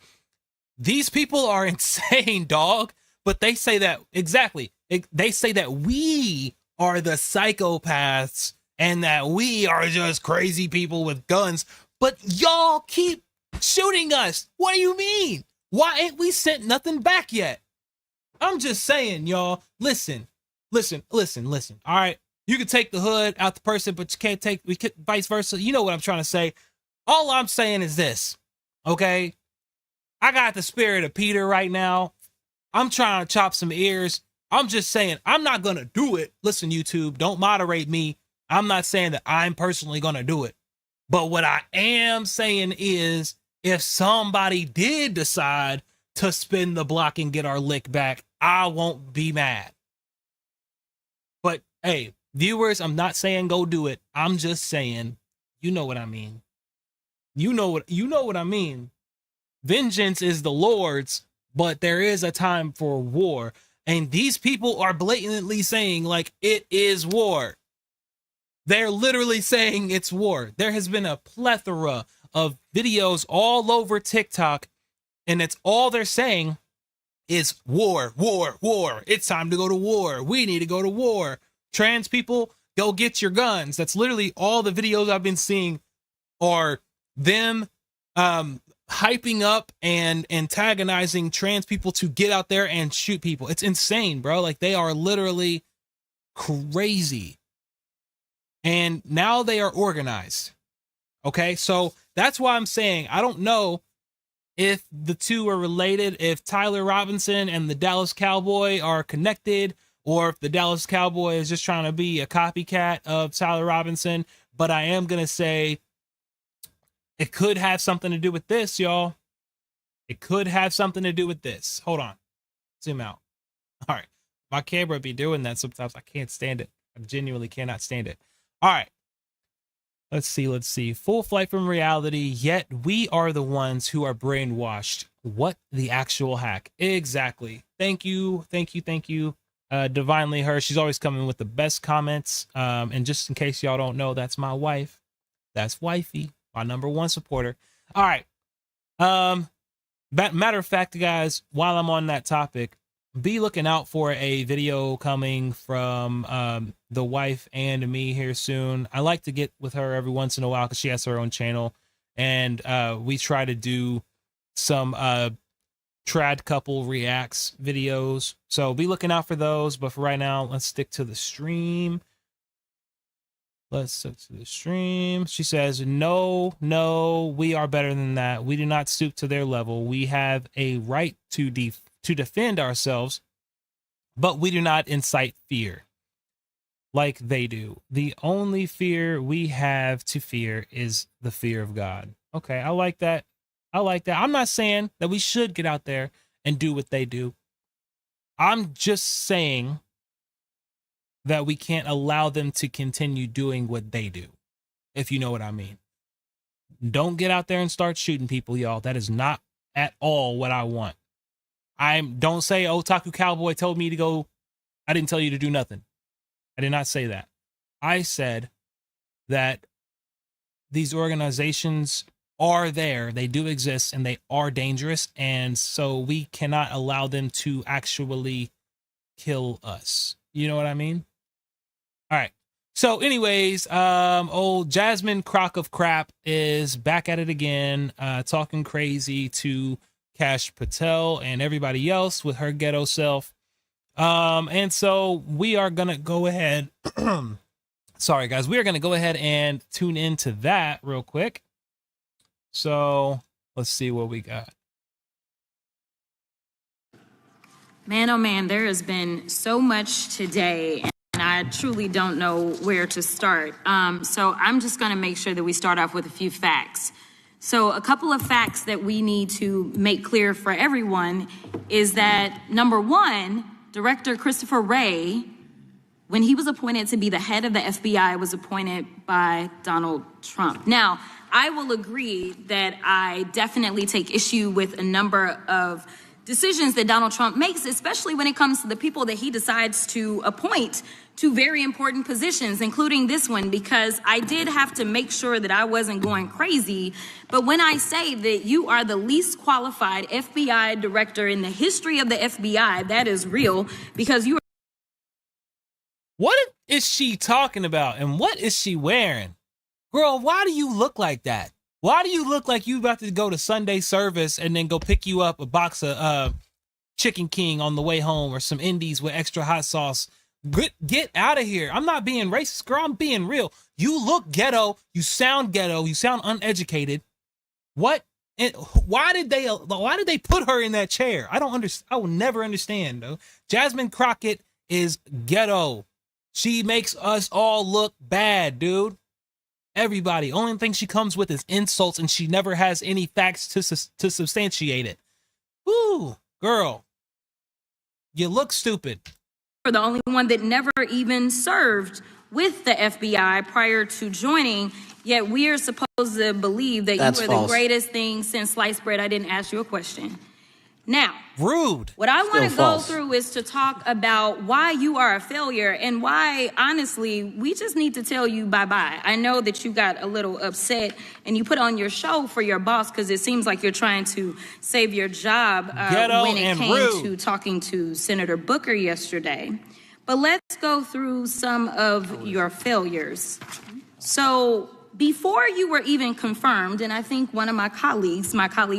These people are insane, dog, but they say that, exactly, they say that we are the psychopaths and that we are just crazy people with guns, but y'all keep shooting us. What do you mean? Why ain't we sent nothing back yet? I'm just saying, y'all, listen. All right. You can take the hood out the person, but you can't take, vice versa. You know what I'm trying to say. All I'm saying is this, okay? I got the spirit of Peter right now. I'm trying to chop some ears. I'm just saying, I'm not going to do it. Listen, YouTube, don't moderate me. I'm not saying that I'm personally going to do it. But what I am saying is, if somebody did decide to spin the block and get our lick back, I won't be mad. But hey, viewers, I'm not saying go do it. I'm just saying, you know what I mean. You know what I mean. Vengeance is the Lord's, but there is a time for war. And these people are blatantly saying, like, it is war. They're literally saying it's war. There has been a plethora of videos all over TikTok, and it's all they're saying is war, war, war. It's time to go to war. We need to go to war. Trans people, go get your guns. That's literally all the videos I've been seeing are them hyping up and antagonizing trans people to get out there and shoot people. It's insane, bro. Like, they are literally crazy. And now they are organized. Okay, so that's why I'm saying I don't know if the two are related, if Tyler Robinson and the Dallas Cowboy are connected, or if the Dallas Cowboy is just trying to be a copycat of Tyler Robinson. But I am going to say it could have something to do with this, y'all. It could have something to do with this. Hold on. Zoom out. All right. My camera be doing that sometimes. I can't stand it. I genuinely cannot stand it. All right. Let's see. Full flight from reality, yet we are the ones who are brainwashed. What the actual hack? Exactly. Thank you. Divinely Her. She's always coming with the best comments. And just in case y'all don't know, that's my wife. That's wifey, my #1 supporter. All right. Matter of fact, guys, while I'm on that topic, be looking out for a video coming from the wife and me here soon. I like to get with her every once in a while because she has her own channel, and we try to do some trad couple reacts videos. So be looking out for those. But for right now, let's stick to the stream. Let's stick to the stream. She says, no, we are better than that. We do not stoop to their level. We have a right to defend ourselves, but we do not incite fear like they do. The only fear we have to fear is the fear of God. Okay, I like that. I like that. I'm not saying that we should get out there and do what they do. I'm just saying that we can't allow them to continue doing what they do, if you know what I mean. Don't get out there and start shooting people, y'all. That is not at all what I want. Don't say Otaku Cowboy told me to go. I didn't tell you to do nothing. I did not say that. I said that these organizations are there, they do exist, and they are dangerous, and so we cannot allow them to actually kill us. You know what I mean? All right. So anyways, old Jasmine Crock of Crap is back at it again, talking crazy to Cash Patel and everybody else with her ghetto self. And so we are going to go ahead. Sorry, guys. We are going to go ahead and tune into that real quick. So let's see what we got. Man, oh man, there has been so much today, and I truly don't know where to start. So I'm just going to make sure that we start off with a few facts. So a couple of facts that we need to make clear for everyone is that, number one, Director Christopher Wray, when he was appointed to be the head of the FBI, was appointed by Donald Trump. Now, I will agree that I definitely take issue with a number of decisions that Donald Trump makes, especially when it comes to the people that he decides to appoint to very important positions, including this one, because I did have to make sure that I wasn't going crazy. But when I say that you are the least qualified FBI director in the history of the FBI, that is real, because you are. What is she talking about? And what is she wearing? Girl, why do you look like that? Why do you look like you about to go to Sunday service and then go pick you up a box of Chicken King on the way home or some Indies with extra hot sauce? Get out of here. I'm not being racist, girl. I'm being real. You look ghetto. You sound uneducated. What? And why did they put her in that chair? I don't understand. I will never understand, though. Jasmine Crockett is ghetto. She makes us all look bad, dude. Everybody. Only thing she comes with is insults, and she never has any facts to substantiate it. Woo, girl. You look stupid. The only one that never even served with the FBI prior to joining, yet we are supposed to believe that you are the greatest thing since sliced bread. I didn't ask you a question. Now, rude. What I want to go through is to talk about why you are a failure and why, honestly, we just need to tell you bye-bye. I know that you got a little upset and you put on your show for your boss because it seems like you're trying to save your job when it came to talking to Senator Booker yesterday. But let's go through some of your failures. So before you were even confirmed, and I think one of my colleague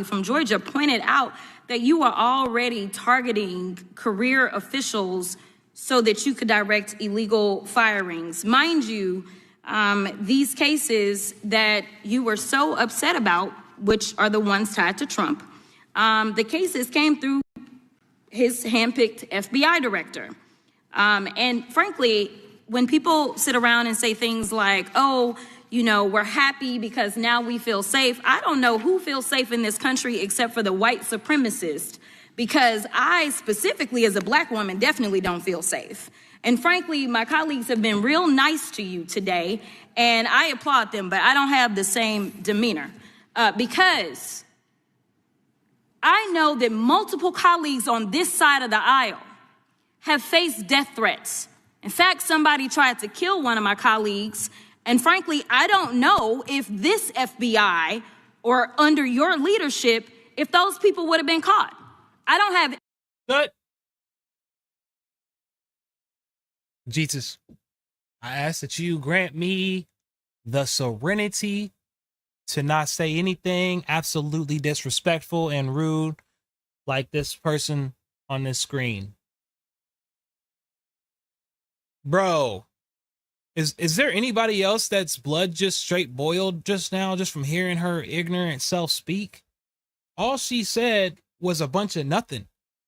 from Georgia, pointed out that you are already targeting career officials so that you could direct illegal firings. Mind you, these cases that you were so upset about, which are the ones tied to Trump, the cases came through his handpicked FBI director. And frankly, when people sit around and say things like, oh, you know, we're happy because now we feel safe. I don't know who feels safe in this country except for the white supremacists, because I specifically as a black woman definitely don't feel safe. And frankly, my colleagues have been real nice to you today, and I applaud them, but I don't have the same demeanor because I know that multiple colleagues on this side of the aisle have faced death threats. In fact, somebody tried to kill one of my colleagues. And frankly, I don't know if this FBI or under your leadership, if those people would have been caught. I don't have. Good. Jesus, I ask that you grant me the serenity to not say anything absolutely disrespectful and rude like this person on this screen. Bro, is there anybody else that's blood just straight boiled just now, just from hearing her ignorant self speak? All she said was a bunch of nothing.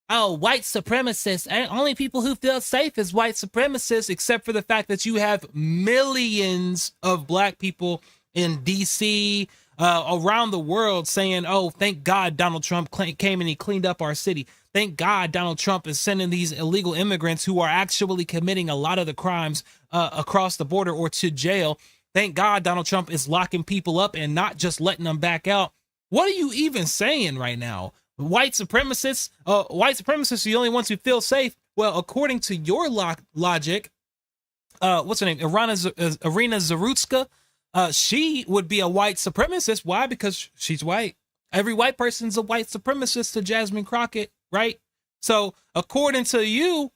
Oh, white supremacists. Only people who feel safe is white supremacists, except for the fact that you have millions of black people in DC, around the world saying, oh, thank God Donald Trump came and he cleaned up our city. Thank God Donald Trump is sending these illegal immigrants who are actually committing a lot of the crimes across the border or to jail. Thank God Donald Trump is locking people up and not just letting them back out. What are you even saying right now? White supremacists are the only ones who feel safe. Well, according to your logic, what's her name? Irina Zarutska. She would be a white supremacist. Why? Because she's white. Every white person's a white supremacist to Jasmine Crockett, right? So according to you,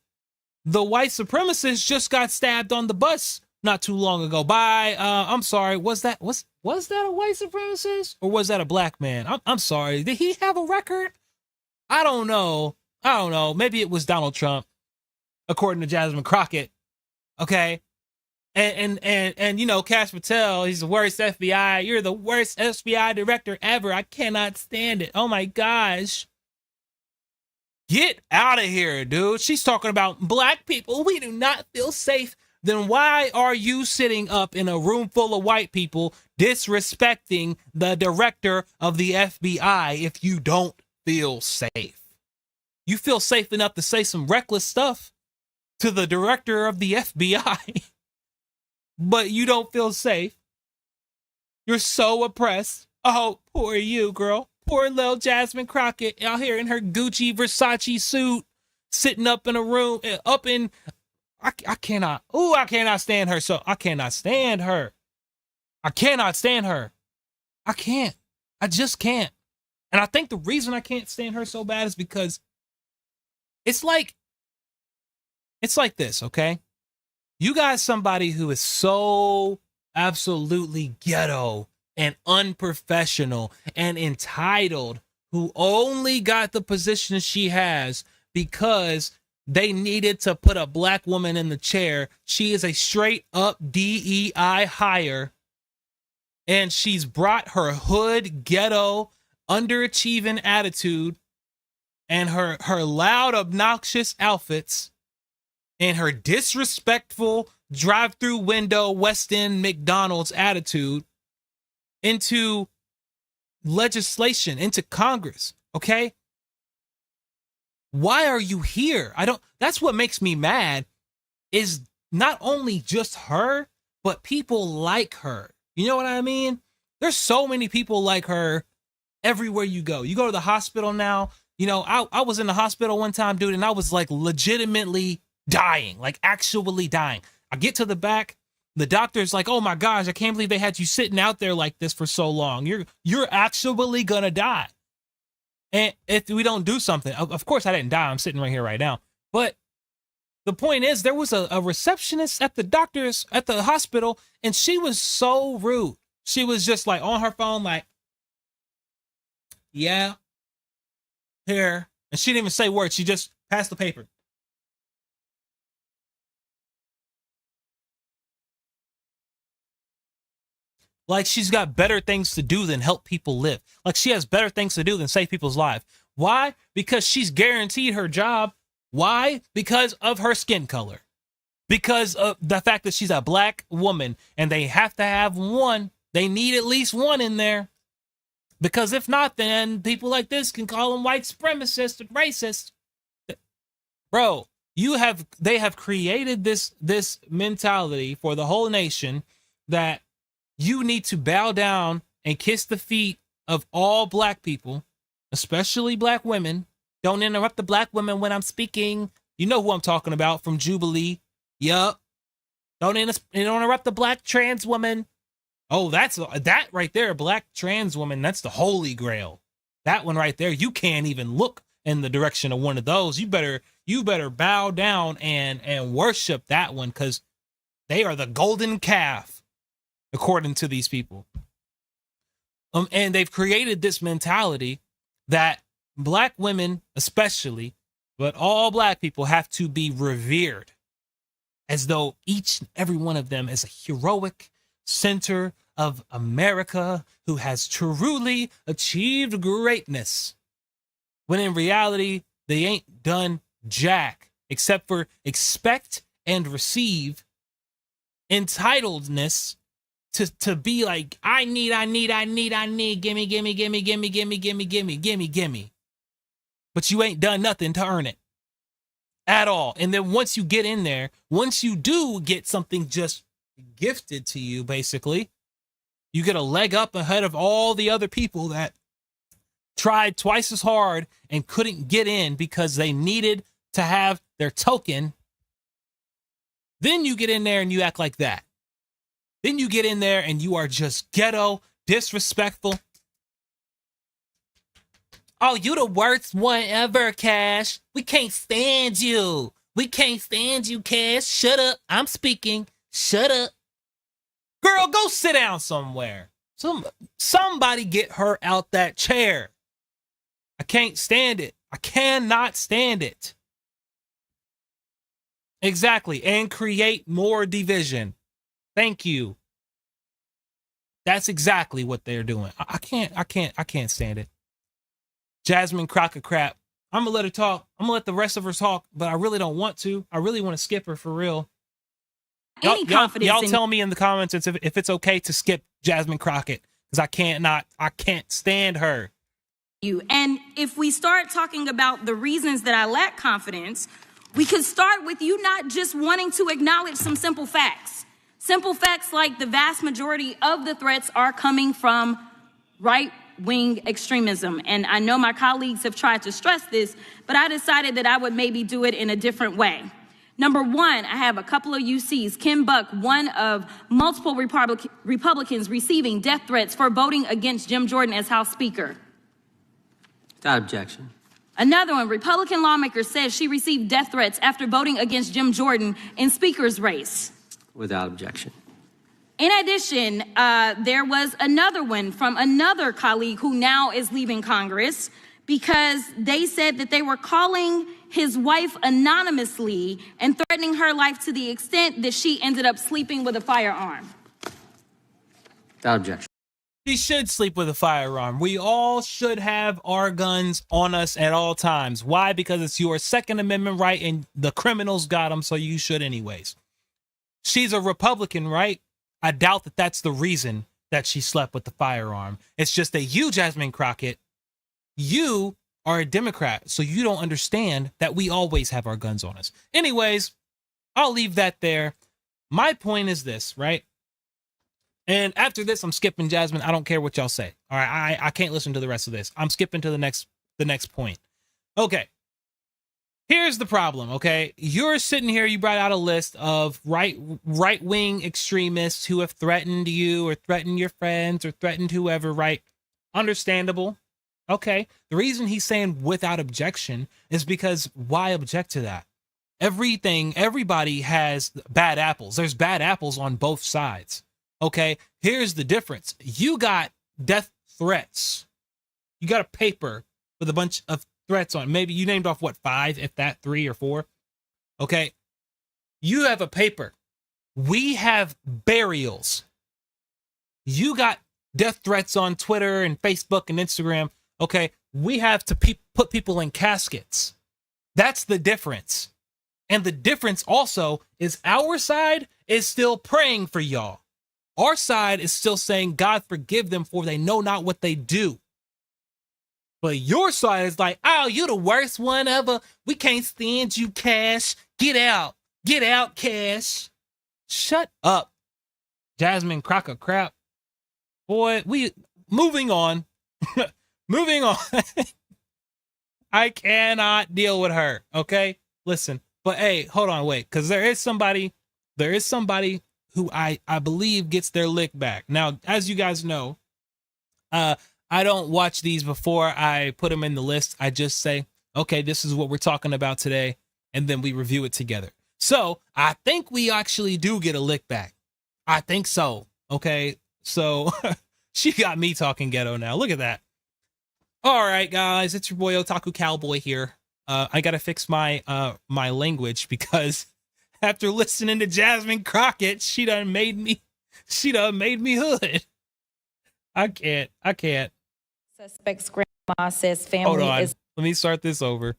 the white supremacist just got stabbed on the bus not too long ago by, I'm sorry, was that a white supremacist or was that a black man? I'm sorry. Did he have a record? I don't know. Maybe it was Donald Trump, according to Jasmine Crockett. Okay. And you know, Cash Patel, he's the worst FBI. You're the worst FBI director ever. I cannot stand it. Oh my gosh. Get out of here, dude. She's talking about black people. We do not feel safe. Then why are you sitting up in a room full of white people disrespecting the director of the FBI if you don't feel safe? You feel safe enough to say some reckless stuff to the director of the FBI, but you don't feel safe. You're so oppressed. Oh, poor you, girl. Poor little Jasmine Crockett out here in her Gucci Versace suit, sitting up in a room, I cannot stand her. So I cannot stand her. I cannot stand her. I can't. I just can't. And I think the reason I can't stand her so bad is because it's like this, okay? You got somebody who is so absolutely ghetto and unprofessional and entitled, who only got the position she has because they needed to put a black woman in the chair. She is a straight up DEI hire, and she's brought her hood, ghetto, underachieving attitude and her loud, obnoxious outfits and her disrespectful drive-through window West End McDonald's attitude into legislation, into Congress, okay? Why are you here? That's what makes me mad, is not only just her, but people like her. You know what I mean? There's so many people like her everywhere you go. You go to the hospital now. You know, I was in the hospital one time, dude, and I was like legitimately dying, like actually dying. I get to the back. The doctor's like, oh my gosh, I can't believe they had you sitting out there like this for so long. You're actually gonna die. And if we don't do something, of course I didn't die. I'm sitting right here right now. But the point is, there was a receptionist at the hospital, and she was so rude. She was just like on her phone, like, yeah, here. And she didn't even say words. She just passed the paper. Like she's got better things to do than help people live. Like she has better things to do than save people's lives. Why? Because she's guaranteed her job. Why? Because of her skin color. Because of the fact that she's a black woman and they have to have one. They need at least one in there. Because if not, then people like this can call them white supremacists and racist. Bro, they have created this mentality for the whole nation that you need to bow down and kiss the feet of all black people, especially black women. Don't interrupt the black women when I'm speaking. You know who I'm talking about from Jubilee. Yup. Don't interrupt the black trans woman. Oh, that right there, black trans woman. That's the holy grail. That one right there. You can't even look in the direction of one of those. You better bow down and worship that one, because they are the golden calf, according to these people. And they've created this mentality that black women, especially, but all black people have to be revered, as though each and every one of them is a heroic center of America who has truly achieved greatness. When in reality, they ain't done jack except for expect and receive entitledness to be like, I need, gimme. But you ain't done nothing to earn it at all. And then once you get in there, once you do get something just gifted to you, basically, you get a leg up ahead of all the other people that tried twice as hard and couldn't get in because they needed to have their token. Then you get in there and you act like that. Then you get in there and you are just ghetto, disrespectful. Oh, you the worst one ever, Cash. We can't stand you. We can't stand you, Cash. Shut up. I'm speaking. Shut up. Girl, go sit down somewhere. Somebody get her out that chair. I can't stand it. I cannot stand it. Exactly. And create more division. Thank you. That's exactly what they're doing. I can't stand it. Jasmine Crockett crap. I'm gonna let her talk. I'm gonna let the rest of her talk, but I really don't want to. I really want to skip her for real. Y'all tell me in the comments if it's okay to skip Jasmine Crockett, because I can't stand her. And if we start talking about the reasons that I lack confidence, we could start with you not just wanting to acknowledge some simple facts. Simple facts like the vast majority of the threats are coming from right-wing extremism. And I know my colleagues have tried to stress this, but I decided that I would maybe do it in a different way. Number one, I have a couple of UCs. Kim Buck, one of multiple Republicans receiving death threats for voting against Jim Jordan as House Speaker. Without objection. Another one, Republican lawmaker says she received death threats after voting against Jim Jordan in Speaker's race. Without objection. In addition, there was another one from another colleague who now is leaving Congress because they said that they were calling his wife anonymously and threatening her life to the extent that she ended up sleeping with a firearm. Without objection. She should sleep with a firearm. We all should have our guns on us at all times. Why? Because it's your Second Amendment right and the criminals got them, so you should anyways. She's a Republican, right? I doubt that that's the reason that she slept with the firearm. It's just that you, Jasmine Crockett, you are a Democrat, so you don't understand that we always have our guns on us. Anyways, I'll leave that there. My point is this, right? And after this, I'm skipping Jasmine. I don't care what y'all say. All right, I can't listen to the rest of this. I'm skipping to the next point. Okay. Here's the problem, okay? You're sitting here, you brought out a list of right-wing extremists who have threatened you or threatened your friends or threatened whoever, right? Understandable. Okay. The reason he's saying without objection is because why object to that? Everybody has bad apples. There's bad apples on both sides. Okay, here's the difference. You got death threats. You got a paper with a bunch of threats on it. Maybe you named off, 5, if that, 3 or 4. Okay, you have a paper. We have burials. You got death threats on Twitter and Facebook and Instagram. Okay, we have to put people in caskets. That's the difference. And the difference also is our side is still praying for y'all. Our side is still saying, God forgive them, for they know not what they do. But your side is like, oh, you the worst one ever. We can't stand you, Cash. Get out. Get out, Cash. Shut up, Jasmine Crockett crap. Boy, moving on. Moving on. I cannot deal with her, okay? Listen, but hey, hold on, wait, because there is somebody who I believe gets their lick back. Now, as you guys know, I don't watch these before I put them in the list. I just say, okay, this is what we're talking about today, and then we review it together. So I think we actually do get a lick back. I think so. Okay, so She got me talking ghetto now. Look at that. All right, guys, it's your boy Otaku Cowboy here. I gotta fix my my language because after listening to Jasmine Crockett, she done made me hood. I can't. Suspect's grandma says family Hold on. is. Let me start this over.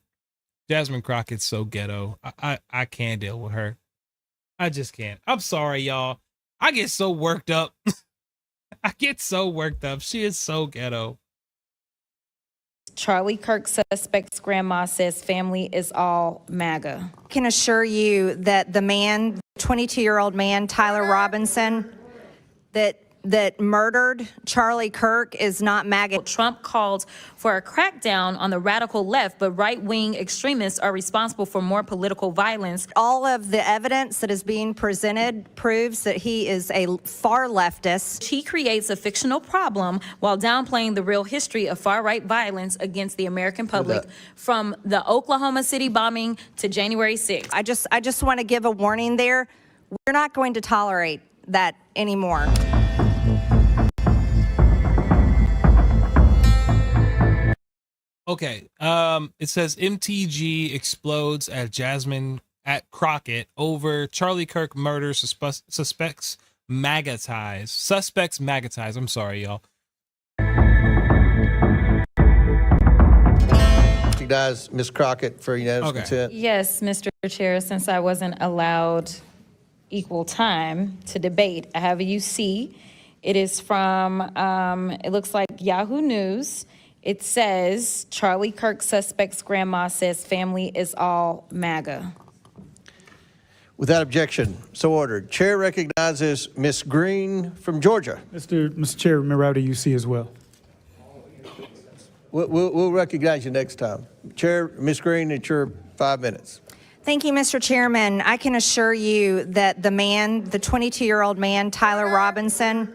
Jasmine Crockett's so ghetto. I can't deal with her. I just can't. I'm sorry, y'all. I get so worked up. I get so worked up. She is so ghetto. Charlie Kirk suspect's grandma says family is all MAGA. I can assure you that the man, 22-year-old man, Tyler Robinson, that murdered Charlie Kirk is not MAGA. Trump called for a crackdown on the radical left, but right-wing extremists are responsible for more political violence. All of the evidence that is being presented proves that he is a far leftist. He creates a fictional problem while downplaying the real history of far-right violence against the American public, from the Oklahoma City bombing to January 6th. I just want to give a warning there. We're not going to tolerate that anymore. Okay. It says MTG explodes at Crockett over Charlie Kirk murder suspects MAGA ties. Suspects MAGA ties. I'm sorry, y'all. Recognize Ms. Crockett for unanimous consent. Yes, Mr. Chair, since I wasn't allowed equal time to debate, I have a UC. It is from, it looks like Yahoo News. It says, Charlie Kirk suspect's grandma says family is all MAGA. Without objection, so ordered. Chair recognizes Ms. Green from Georgia. Mr. Chair, remember I have a UC as well. We'll recognize you next time. Chair, Ms. Green, it's your 5 minutes. Thank you, Mr. Chairman. I can assure you that the man, the 22-year-old man, Tyler Robinson,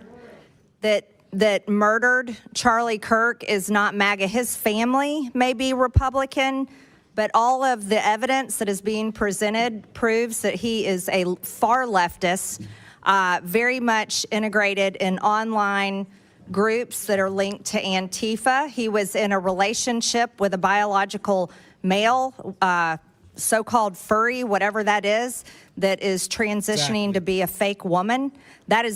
that murdered Charlie Kirk is not MAGA. His family may be Republican, but all of the evidence that is being presented proves that he is a far leftist, very much integrated in online groups that are linked to Antifa. He was in a relationship with a biological male, so-called furry, whatever that is transitioning to be a fake woman.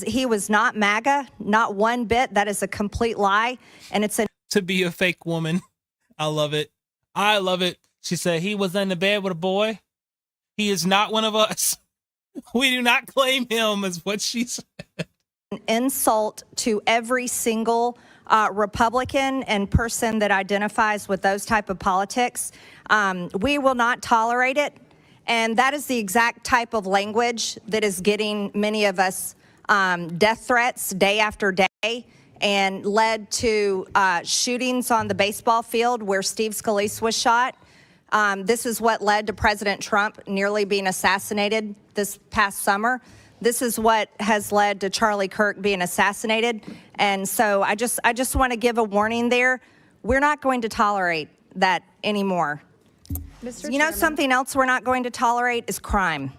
He was not MAGA, not one bit. That is a complete lie. And it's to be a fake woman. I love it. I love it. She said he was in the bed with a boy. He is not one of us. We do not claim him, is what she said. An insult to every single Republican and person that identifies with those type of politics. We will not tolerate it. And that is the exact type of language that is getting many of us death threats day after day, and led to shootings on the baseball field where Steve Scalise was shot. This is what led to President Trump nearly being assassinated this past summer. This is what has led to Charlie Kirk being assassinated. And so I just want to give a warning there. We're not going to tolerate that anymore. Mr. You know, something else we're not going to tolerate is crime.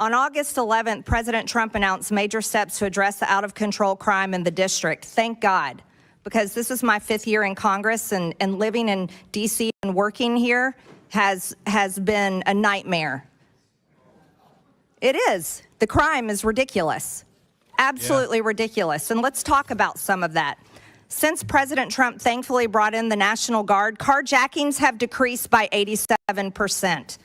On August 11th, President Trump announced major steps to address the out-of-control crime in the district. Thank God, because this is my 5th year in Congress, and living in D.C. and working here has been a nightmare. It is. The crime is ridiculous. Absolutely ridiculous. And let's talk about some of that. Since President Trump thankfully brought in the National Guard, carjackings have decreased by 87%.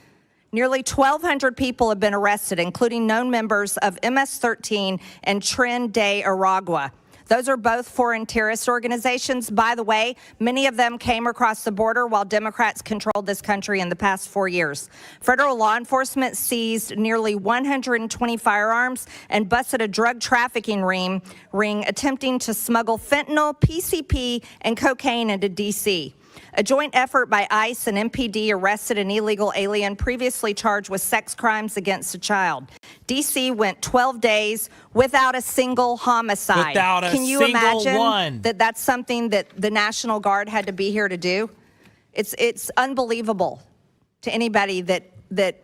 Nearly 1,200 people have been arrested, including known members of MS-13 and Tren de Aragua. Those are both foreign terrorist organizations. By the way, many of them came across the border while Democrats controlled this country in the past 4 years. Federal law enforcement seized nearly 120 firearms and busted a drug trafficking ring attempting to smuggle fentanyl, PCP, and cocaine into D.C. A joint effort by ICE and MPD arrested an illegal alien previously charged with sex crimes against a child. D.C. went 12 days without a single homicide. Can you imagine that that's something that the National Guard had to be here to do? It's unbelievable to anybody that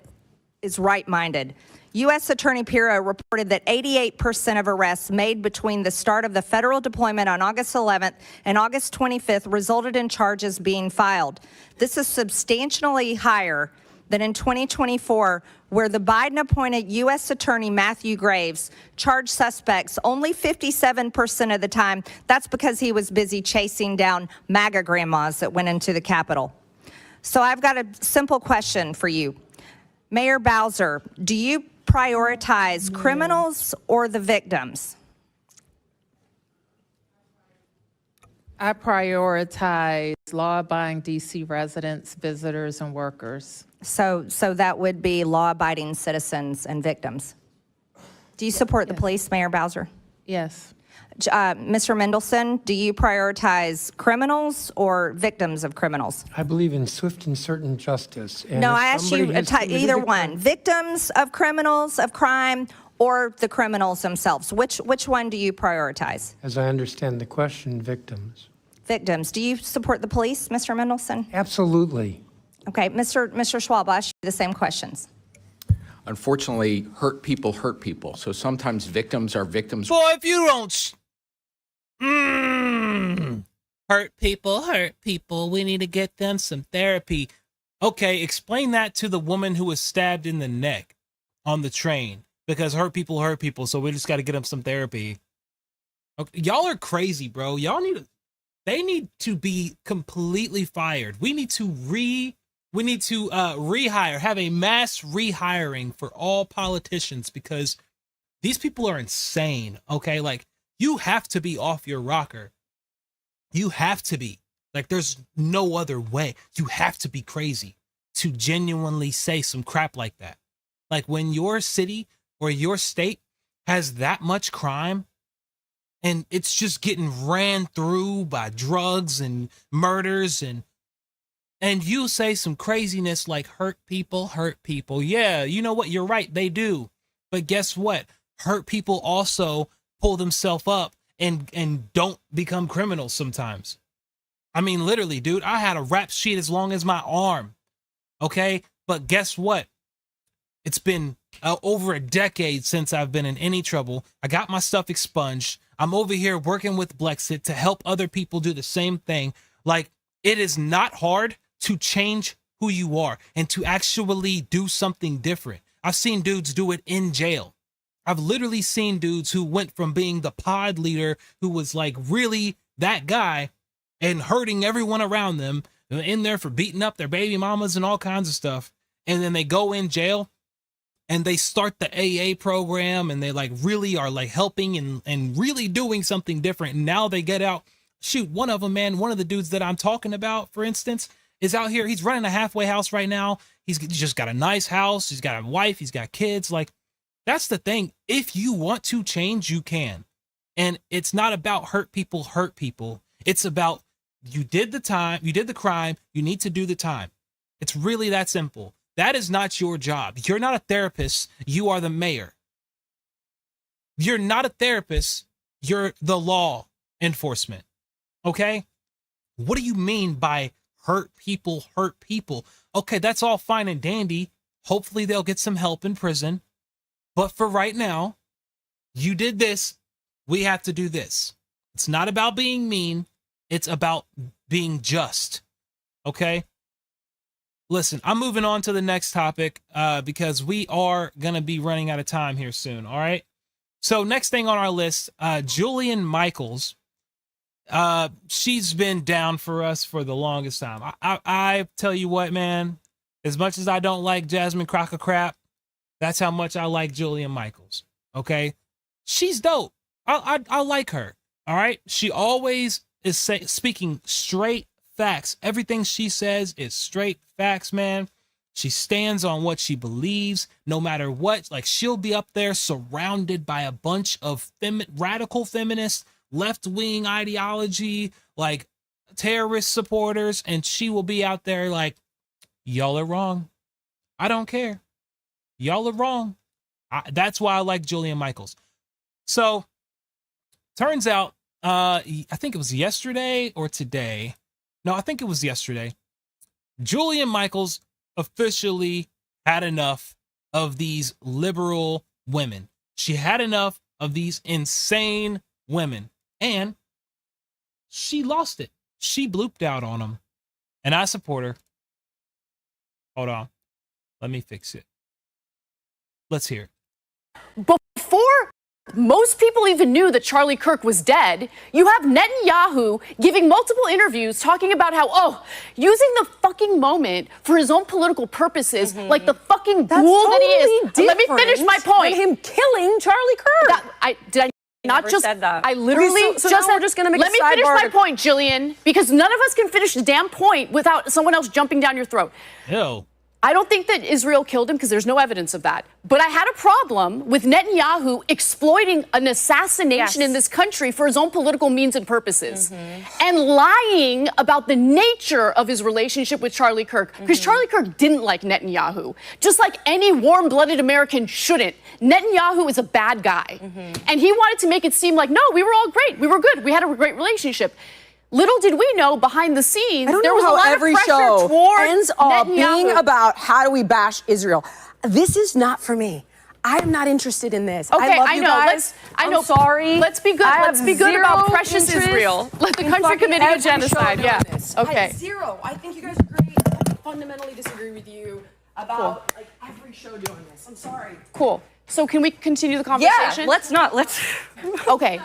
is right-minded. U.S. Attorney Pirro reported that 88% of arrests made between the start of the federal deployment on August 11th and August 25th resulted in charges being filed. This is substantially higher than in 2024, where the Biden-appointed U.S. Attorney Matthew Graves charged suspects only 57% of the time. That's because he was busy chasing down MAGA grandmas that went into the Capitol. So I've got a simple question for you. Mayor Bowser, do you prioritize criminals or the victims? I prioritize law-abiding D.C. residents, visitors, and workers. So that would be law-abiding citizens and victims. Do you support the police, Mayor Bowser? Yes. Mr. Mendelson, do you prioritize criminals or victims of criminals? I believe in swift and certain justice. And No, if I asked you somebody has committed either a one. crime- Victims of criminals, of crime, or the criminals themselves. Which one do you prioritize? As I understand the question, victims. Victims. Do you support the police, Mr. Mendelson? Absolutely. Okay, Mr. Schwab, I'll ask you the same questions. Unfortunately, hurt people hurt people. So sometimes victims are victims. Boy, if you don't hurt people, we need to get them some therapy. Okay, explain that to the woman who was stabbed in the neck on the train, because hurt people, so we just got to get them some therapy. Okay, y'all are crazy, bro. They need to be completely fired. We need to rehire, have a mass rehiring for all politicians, because these people are insane. Okay, like, you have to be off your rocker. You have to be. Like, there's no other way. You have to be crazy to genuinely say some crap like that. Like, when your city or your state has that much crime and it's just getting ran through by drugs and murders, and you say some craziness like hurt people. Yeah, you know what? You're right. They do. But guess what? Hurt people also pull themselves up and don't become criminals sometimes. I mean, literally, dude, I had a rap sheet as long as my arm. Okay. But guess what? It's been over a decade since I've been in any trouble. I got my stuff expunged. I'm over here working with Blexit to help other people do the same thing. Like, it is not hard to change who you are and to actually do something different. I've seen dudes do it in jail. I've literally seen dudes who went from being the pod leader, who was like really that guy, and hurting everyone around them, in there for beating up their baby mamas and all kinds of stuff. And then they go in jail and they start the AA program, and they like really are like helping and really doing something different. And now they get out. Shoot, one of them, man, one of the dudes that I'm talking about, for instance, is out here. He's running a halfway house right now. He's just got a nice house. He's got a wife. He's got kids. Like, that's the thing. If you want to change, you can. And it's not about hurt people. It's about, you did the time, you did the crime, you need to do the time. It's really that simple. That is not your job. You're not a therapist. You are the mayor. You're not a therapist. You're the law enforcement. Okay? What do you mean by hurt people? Okay, that's all fine and dandy. Hopefully they'll get some help in prison. But for right now, you did this. We have to do this. It's not about being mean. It's about being just. Okay? Listen, I'm moving on to the next topic because we are going to be running out of time here soon. All right? So next thing on our list, Jillian Michaels. She's been down for us for the longest time. I tell you what, man, as much as I don't like Jasmine Crocker Crap, that's how much I like Jillian Michaels. Okay? She's dope. I like her. All right? She always is speaking straight facts. Everything she says is straight facts, man. She stands on what she believes, no matter what. Like, she'll be up there surrounded by a bunch of radical feminists, left-wing ideology, like terrorist supporters, and she will be out there like, y'all are wrong. I don't care. Y'all are wrong. That's why I like Jillian Michaels. So, turns out, I think it was yesterday or today. No, I think it was yesterday. Jillian Michaels officially had enough of these liberal women. She had enough of these insane women, and she lost it. She blooped out on them, and I support her. Hold on. Let me fix it. Let's hear it. Before most people even knew that Charlie Kirk was dead, you have Netanyahu giving multiple interviews talking about how, using the fucking moment for his own political purposes, like the fucking ghoul that he is. Let me finish my point. Him killing Charlie Kirk. Did I not Never just said that. I literally So just now we're just gonna make let a me finish sidebar my to- point, Jillian, because none of us can finish the damn point without someone else jumping down your throat. Ew. I don't think that Israel killed him because there's no evidence of that. But I had a problem with Netanyahu exploiting an assassination in this country for his own political means and purposes and lying about the nature of his relationship with Charlie Kirk. Because Charlie Kirk didn't like Netanyahu, just like any warm-blooded American shouldn't. Netanyahu is a bad guy. And he wanted to make it seem like, no, we were all great. We were good. We had a great relationship. Little did we know behind the scenes, I don't there know was a how lot every of pressure show toward ends up Netanyahu. being about how do we bash Israel. This is not for me. I am not interested in this. Okay, I love I you know. guys. I'm sorry. Let's be good. I Let's have be good about zero precious interest Israel. Let the in country fucking committing a every show genocide. doing Yeah. this. Okay. Zero. I think you guys are great. I fundamentally disagree with you about like every show doing this. I'm sorry. Cool. So can we continue the conversation? let's not. Let's. Okay.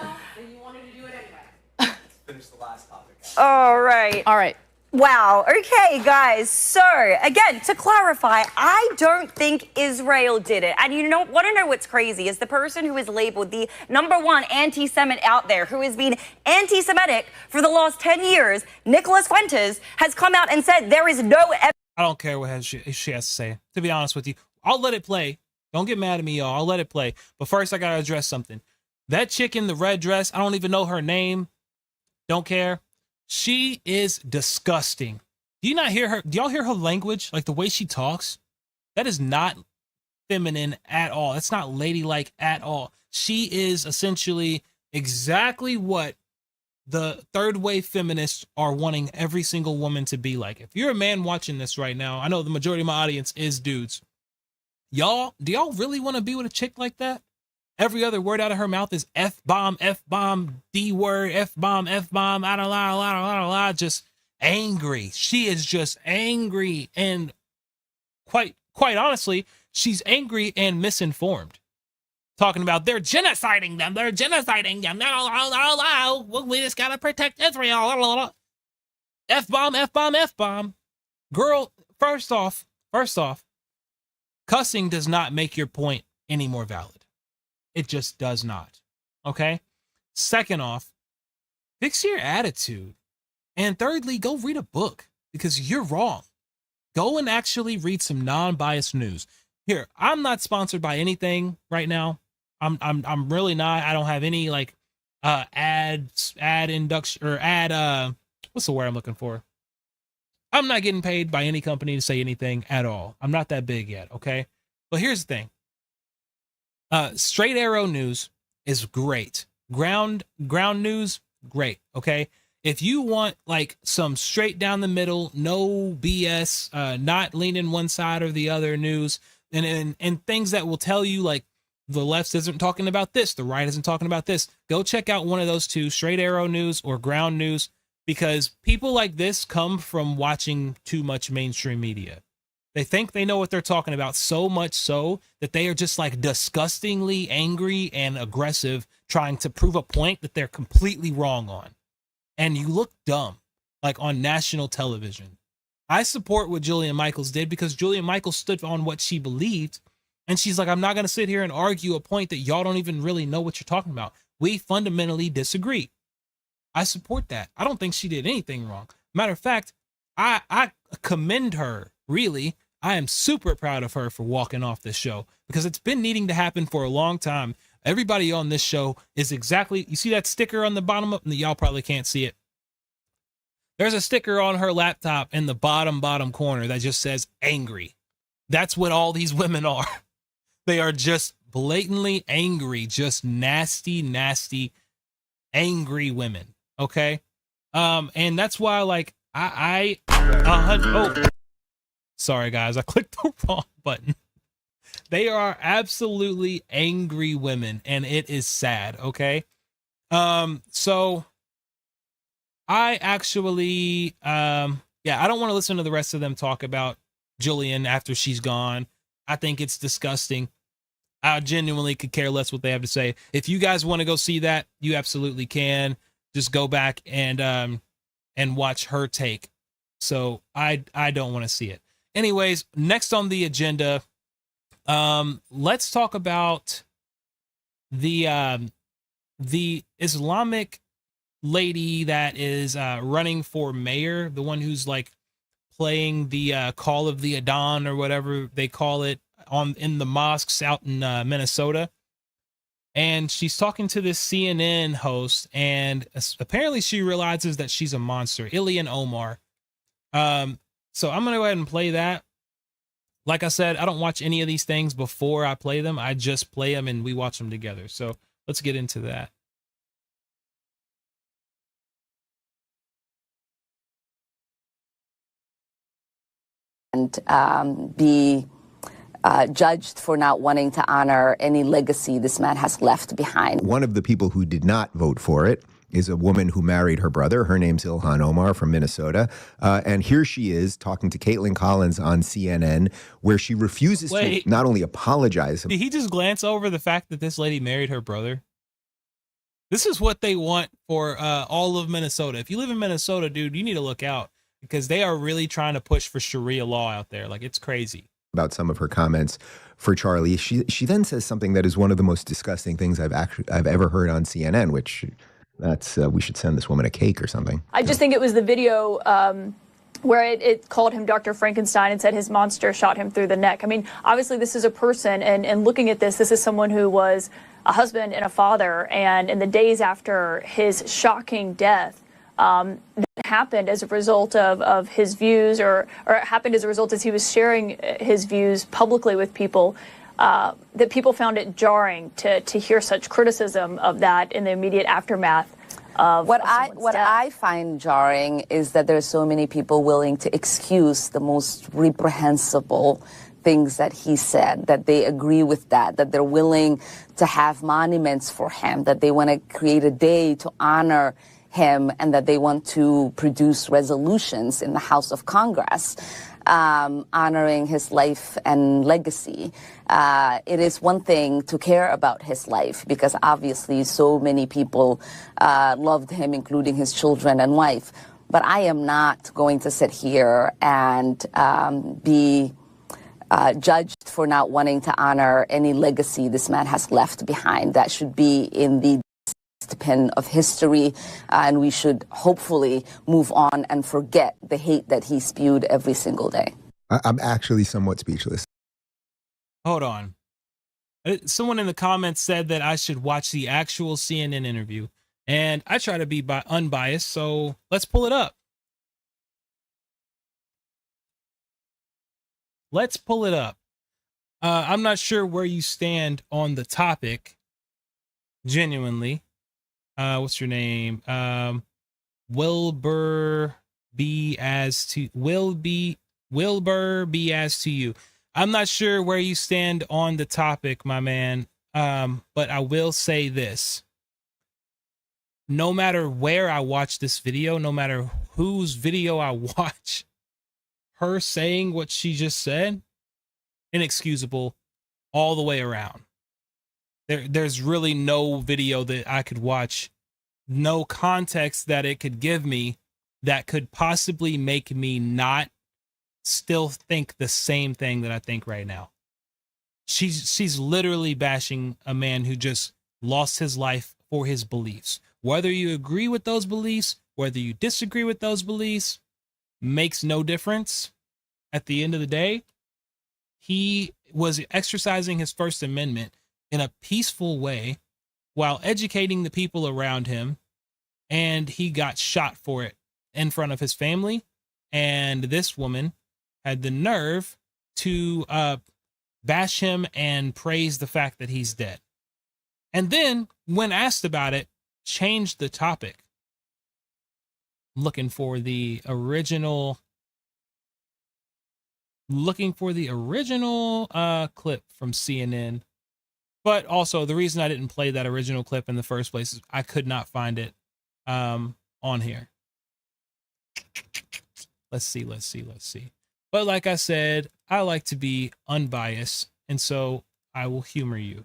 All right. All right. Wow. Okay, guys. So, again, to clarify, I don't think Israel did it. And you know, want to know what's crazy is the person who is labeled the #1 anti-Semite out there, who has been anti-Semitic for the last 10 years, Nicholas Fuentes, has come out and said there is no evidence. I don't care what she has to say. To be honest with you, I'll let it play. Don't get mad at me, y'all. I'll let it play. But first, I gotta address something. That chick in the red dress, I don't even know her name. Don't care. She is disgusting. Do you not hear her? Do y'all hear her language? Like the way she talks? That is not feminine at all. That's not ladylike at all. She is essentially exactly what the third wave feminists are wanting every single woman to be like. If you're a man watching this right now, I know the majority of my audience is dudes. Do y'all really want to be with a chick like that? Every other word out of her mouth is F-bomb, D-word, F-bomb, I don't lie, just angry. She is just angry, and quite honestly, she's angry and misinformed. Talking about they're genociding them, we just gotta protect Israel. F-bomb. Girl, first off, cussing does not make your point any more valid. It just does not. Okay? Second off, fix your attitude. And thirdly, go read a book because you're wrong. Go and actually read some non-biased news. Here, I'm not sponsored by anything right now. I'm really not. I don't have any like ad induction or ad what's the word I'm looking for? I'm not getting paid by any company to say anything at all. I'm not that big yet, okay? But here's the thing. Straight Arrow News is great. Ground news, great. Okay. If you want like some straight down the middle, no BS, not leaning one side or the other news, and things that will tell you like the left isn't talking about this, the right isn't talking about this, go check out one of those two, Straight Arrow News or Ground News, because people like this come from watching too much mainstream media. They think they know what they're talking about, so much so that they are just like disgustingly angry and aggressive, trying to prove a point that they're completely wrong on. And you look dumb, like on national television. I support what Jillian Michaels did because Jillian Michaels stood on what she believed. And she's like, I'm not going to sit here and argue a point that y'all don't even really know what you're talking about. We fundamentally disagree. I support that. I don't think she did anything wrong. Matter of fact, I commend her, really. I am super proud of her for walking off this show because it's been needing to happen for a long time. Everybody on this show is exactly, you see that sticker on the bottom of, y'all probably can't see it. There's a sticker on her laptop in the bottom corner that just says angry. That's what all these women are. They are just blatantly angry, just nasty, angry women. Okay. And that's why like sorry guys, I clicked the wrong button. They are absolutely angry women, and it is sad. Okay. So I actually, yeah, I don't want to listen to the rest of them talk about Jillian after she's gone. I think it's disgusting. I genuinely could care less what they have to say. If you guys want to go see that, you absolutely can. Just go back and watch her take. So I don't want to see it. Anyways, next on the agenda, let's talk about the Islamic lady that is running for mayor, the one who's like playing the Call of the Adhan or whatever they call it in the mosques out in Minnesota. And she's talking to this CNN host, and apparently she realizes that she's a monster, Ilhan Omar. So I'm gonna go ahead and play that. Like I said, I don't watch any of these things before I play them. I just play them and we watch them together. So let's get into that. And be judged for not wanting to honor any legacy this man has left behind. One of the people who did not vote for it is a woman who married her brother. Her name's Ilhan Omar from Minnesota. And here she is talking to Caitlin Collins on CNN, where she refuses to not only apologize. Did he just glance over the fact that this lady married her brother? This is what they want for all of Minnesota. If you live in Minnesota, dude, you need to look out, because they are really trying to push for Sharia law out there. Like, it's crazy. About some of her comments for Charlie. She then says something that is one of the most disgusting things I've ever heard on CNN, which that's we should send this woman a cake or something. I just think it was the video where it called him Dr. Frankenstein and said his monster shot him through the neck. I mean, obviously this is a person, and looking at this is someone who was a husband and a father, and in the days after his shocking death, that happened as a result of his views, or it happened as a result as he was sharing his views publicly with people, that people found it jarring to hear such criticism of that in the immediate aftermath of what I find jarring is that there's so many people willing to excuse the most reprehensible things that he said, that they agree with that they're willing to have monuments for him, that they want to create a day to honor him, and that they want to produce resolutions in the House of Congress honoring his life and legacy. It is one thing to care about his life, because obviously so many people loved him, including his children and wife. But I am not going to sit here and be judged for not wanting to honor any legacy this man has left behind. That should be in the pen of history, and we should hopefully move on and forget the hate that he spewed every single day. I'm actually somewhat speechless. Hold on. Someone in the comments said that I should watch the actual CNN interview, and I try to be unbiased, so let's pull it up. Let's pull it up. I'm not sure where you stand on the topic, genuinely. What's your name? Wilbur B as to you. I'm not sure where you stand on the topic, my man. But I will say this. No matter where I watch this video, no matter whose video I watch, her saying what she just said, inexcusable all the way around. There's really no video that I could watch, no context that it could give me that could possibly make me not still think the same thing that I think right now. She's literally bashing a man who just lost his life for his beliefs. Whether you agree with those beliefs, whether you disagree with those beliefs, makes no difference. At the end of the day, he was exercising his First Amendment in a peaceful way while educating the people around him, and he got shot for it in front of his family. And this woman had the nerve to bash him and praise the fact that he's dead. And then, when asked about it, changed the topic. I'm looking for the original looking for the original clip from CNN. But also, the reason I didn't play that original clip in the first place is I could not find it on here. Let's see. But like I said, I like to be unbiased, and so I will humor you.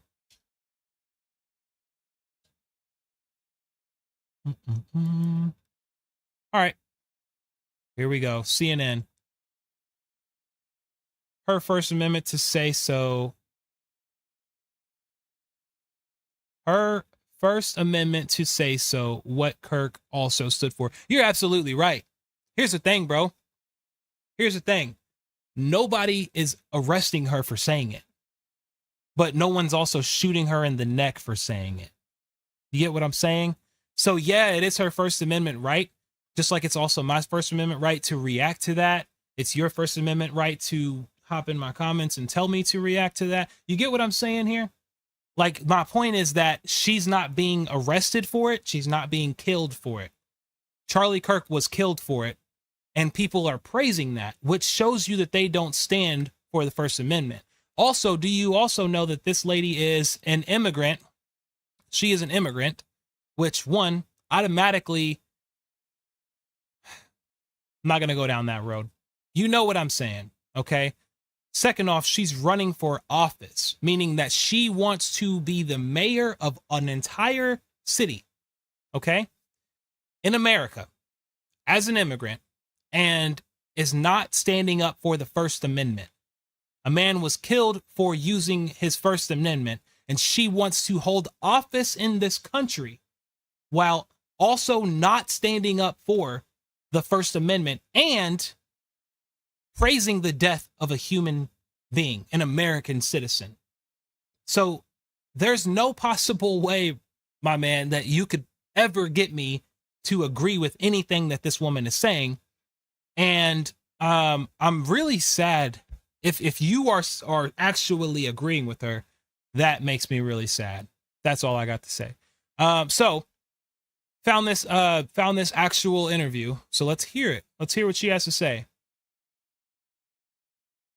All right. Here we go. CNN. Her First Amendment to say so. Her First Amendment to say so, what Kirk also stood for. You're absolutely right. Here's the thing, bro. Here's the thing. Nobody is arresting her for saying it, but no one's also shooting her in the neck for saying it. You get what I'm saying? So yeah, it is her First Amendment right, just like it's also my First Amendment right to react to that. It's your First Amendment right to hop in my comments and tell me to react to that. You get what I'm saying here? Like, my point is that she's not being arrested for it. She's not being killed for it. Charlie Kirk was killed for it, and people are praising that, which shows you that they don't stand for the First Amendment. Also, do you also know that this lady is an immigrant? She is an immigrant, which, one, automatically, I'm not going to go down that road. You know what I'm saying, okay? Second off, she's running for office, meaning that she wants to be the mayor of an entire city, okay, in America, as an immigrant, and is not standing up for the First Amendment. A man was killed for using his First Amendment, and she wants to hold office in this country while also not standing up for the First Amendment and praising the death of a human being, an American citizen. So there's no possible way, my man, that you could ever get me to agree with anything that this woman is saying. And I'm really sad if you are actually agreeing with her. That makes me really sad. That's all I got to say. So found this actual interview. So let's hear it. Let's hear what she has to say.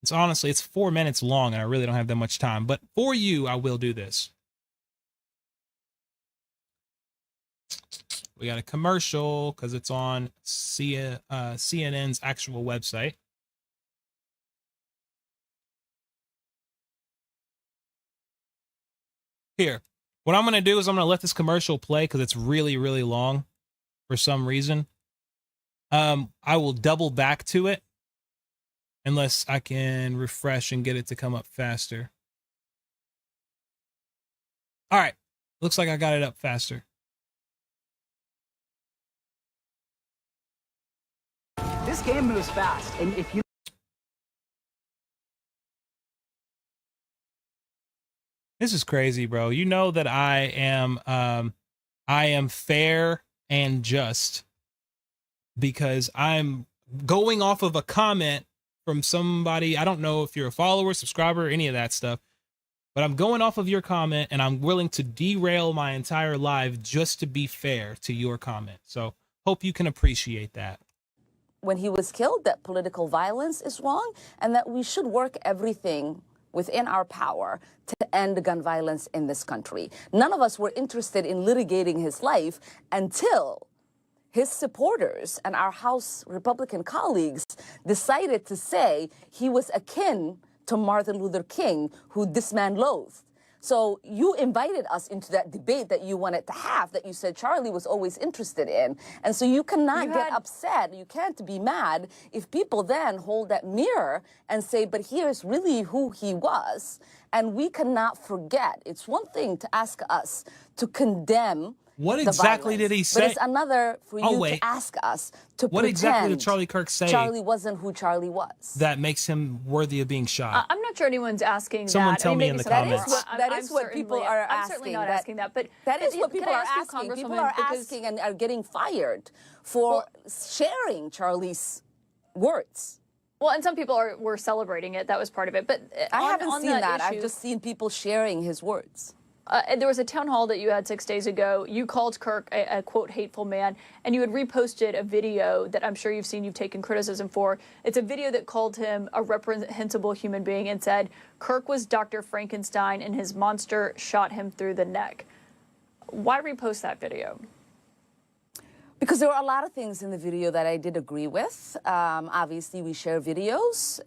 It's 4 minutes long, and I really don't have that much time. But for you, I will do this. We got a commercial because it's on CNN's actual website. Here, what I'm going to do is I'm going to let this commercial play because it's really, really long for some reason. I will double back to it unless I can refresh and get it to come up faster. All right. Looks like I got it up faster. This game moves fast, and if you... This is crazy, bro. You know that I am fair and just because I'm going off of a comment from somebody. I don't know if you're a follower, subscriber, any of that stuff, but I'm going off of your comment and I'm willing to derail my entire live just to be fair to your comment. So hope you can appreciate that. When he was killed, that political violence is wrong and that we should work everything within our power to end gun violence in this country. None of us were interested in litigating his life until his supporters and our House Republican colleagues decided to say he was akin to Martin Luther King, who this man loathed. So you invited us into that debate that you wanted to have, that you said Charlie was always interested in. And so you cannot get upset. You can't be mad if people then hold that mirror and say, but here's really who he was. And we cannot forget. It's one thing to ask us to condemn what exactly did he say? But it's another for you to ask us to what exactly did Charlie Kirk say? Charlie wasn't who Charlie was. That makes him worthy of being shot. I'm not sure anyone's asking Someone that. tell me in the comments. That is what people are asking. I'm certainly not asking that, but that is what people are asking. People are asking and are getting fired for sharing Charlie's words. Well, and some people were celebrating it. That was part of it. But I haven't seen that. Issue, I've just seen people sharing his words. There was a town hall that you had 6 days ago. You called Kirk a quote, hateful man, and you had reposted a video that I'm sure you've seen you've taken criticism for. It's a video that called him a reprehensible human being and said Kirk was Dr. Frankenstein and his monster shot him through the neck. Why repost that video? Because there were a lot of things in the video that I did agree with. Obviously, we share videos.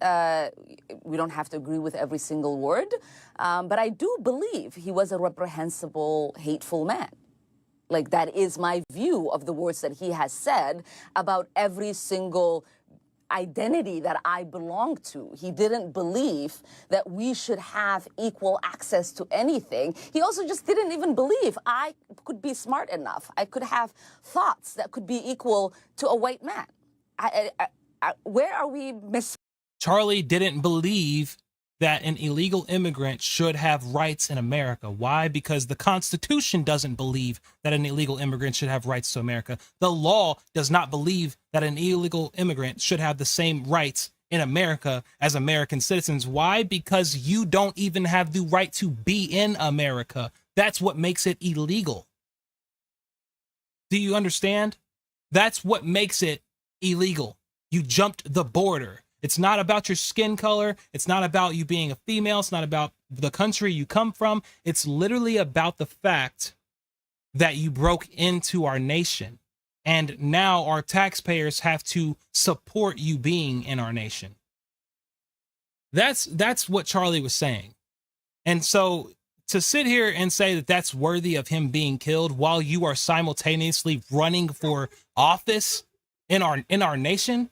We don't have to agree with every single word. But I do believe he was a reprehensible, hateful man. Like, that is my view of the words that he has said about every single identity that I belong to. He didn't believe that we should have equal access to anything. He also just didn't even believe I could be smart enough. I could have thoughts that could be equal to a white man. Where are we missing? Charlie didn't believe that an illegal immigrant should have rights in America. Why? Because the Constitution doesn't believe that an illegal immigrant should have rights to America. The law does not believe that an illegal immigrant should have the same rights in America as American citizens. Why? Because you don't even have the right to be in America. That's what makes it illegal. Do you understand? That's what makes it illegal. You jumped the border. It's not about your skin color. It's not about you being a female. It's not about the country you come from. It's literally about the fact that you broke into our nation. And now our taxpayers have to support you being in our nation. That's what Charlie was saying. And so to sit here and say that that's worthy of him being killed while you are simultaneously running for office in our nation,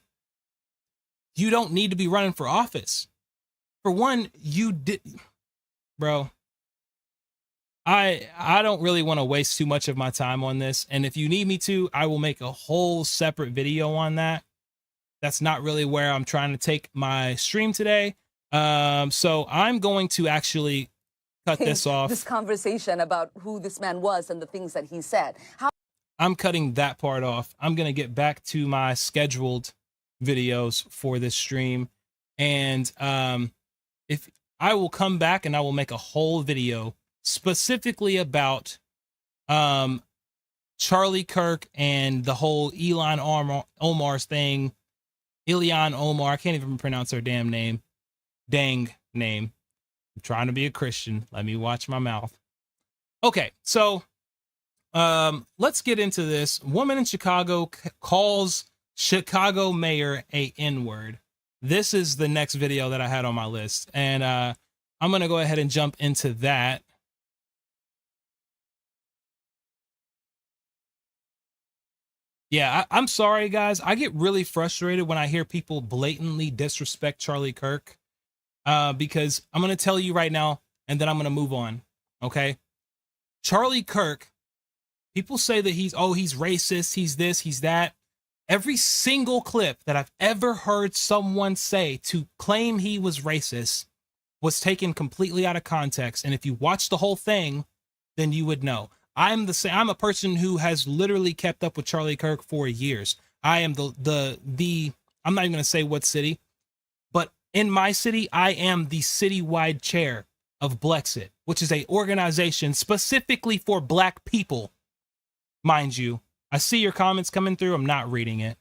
you don't need to be running for office. For one, you did, bro. I don't really want to waste too much of my time on this. And if you need me to, I will make a whole separate video on that. That's not really where I'm trying to take my stream today. So I'm going to actually cut this off. This conversation about who this man was and the things that he said. I'm cutting that part off. I'm going to get back to my scheduled videos for this stream. And if I will come back and I will make a whole video specifically about Charlie Kirk and the whole Ilhan Omar's thing. Ilhan Omar, I can't even pronounce her damn name. Dang name. I'm trying to be a Christian. Let me watch my mouth. Okay, so let's get into this. Woman in Chicago calls Chicago mayor a N-word. This is the next video that I had on my list, and I'm going to go ahead and jump into that. Yeah, I'm sorry, guys. I get really frustrated when I hear people blatantly disrespect Charlie Kirk, because I'm going to tell you right now, and then I'm going to move on, okay? Charlie Kirk, people say that he's racist, he's this, he's that. Every single clip that I've ever heard someone say to claim he was racist was taken completely out of context. And if you watch the whole thing, then you would know. I'm a person who has literally kept up with Charlie Kirk for years. I am I'm not even going to say what city, but in my city, I am the citywide chair of Blexit, which is an organization specifically for Black people, mind you. I see your comments coming through. I'm not reading it.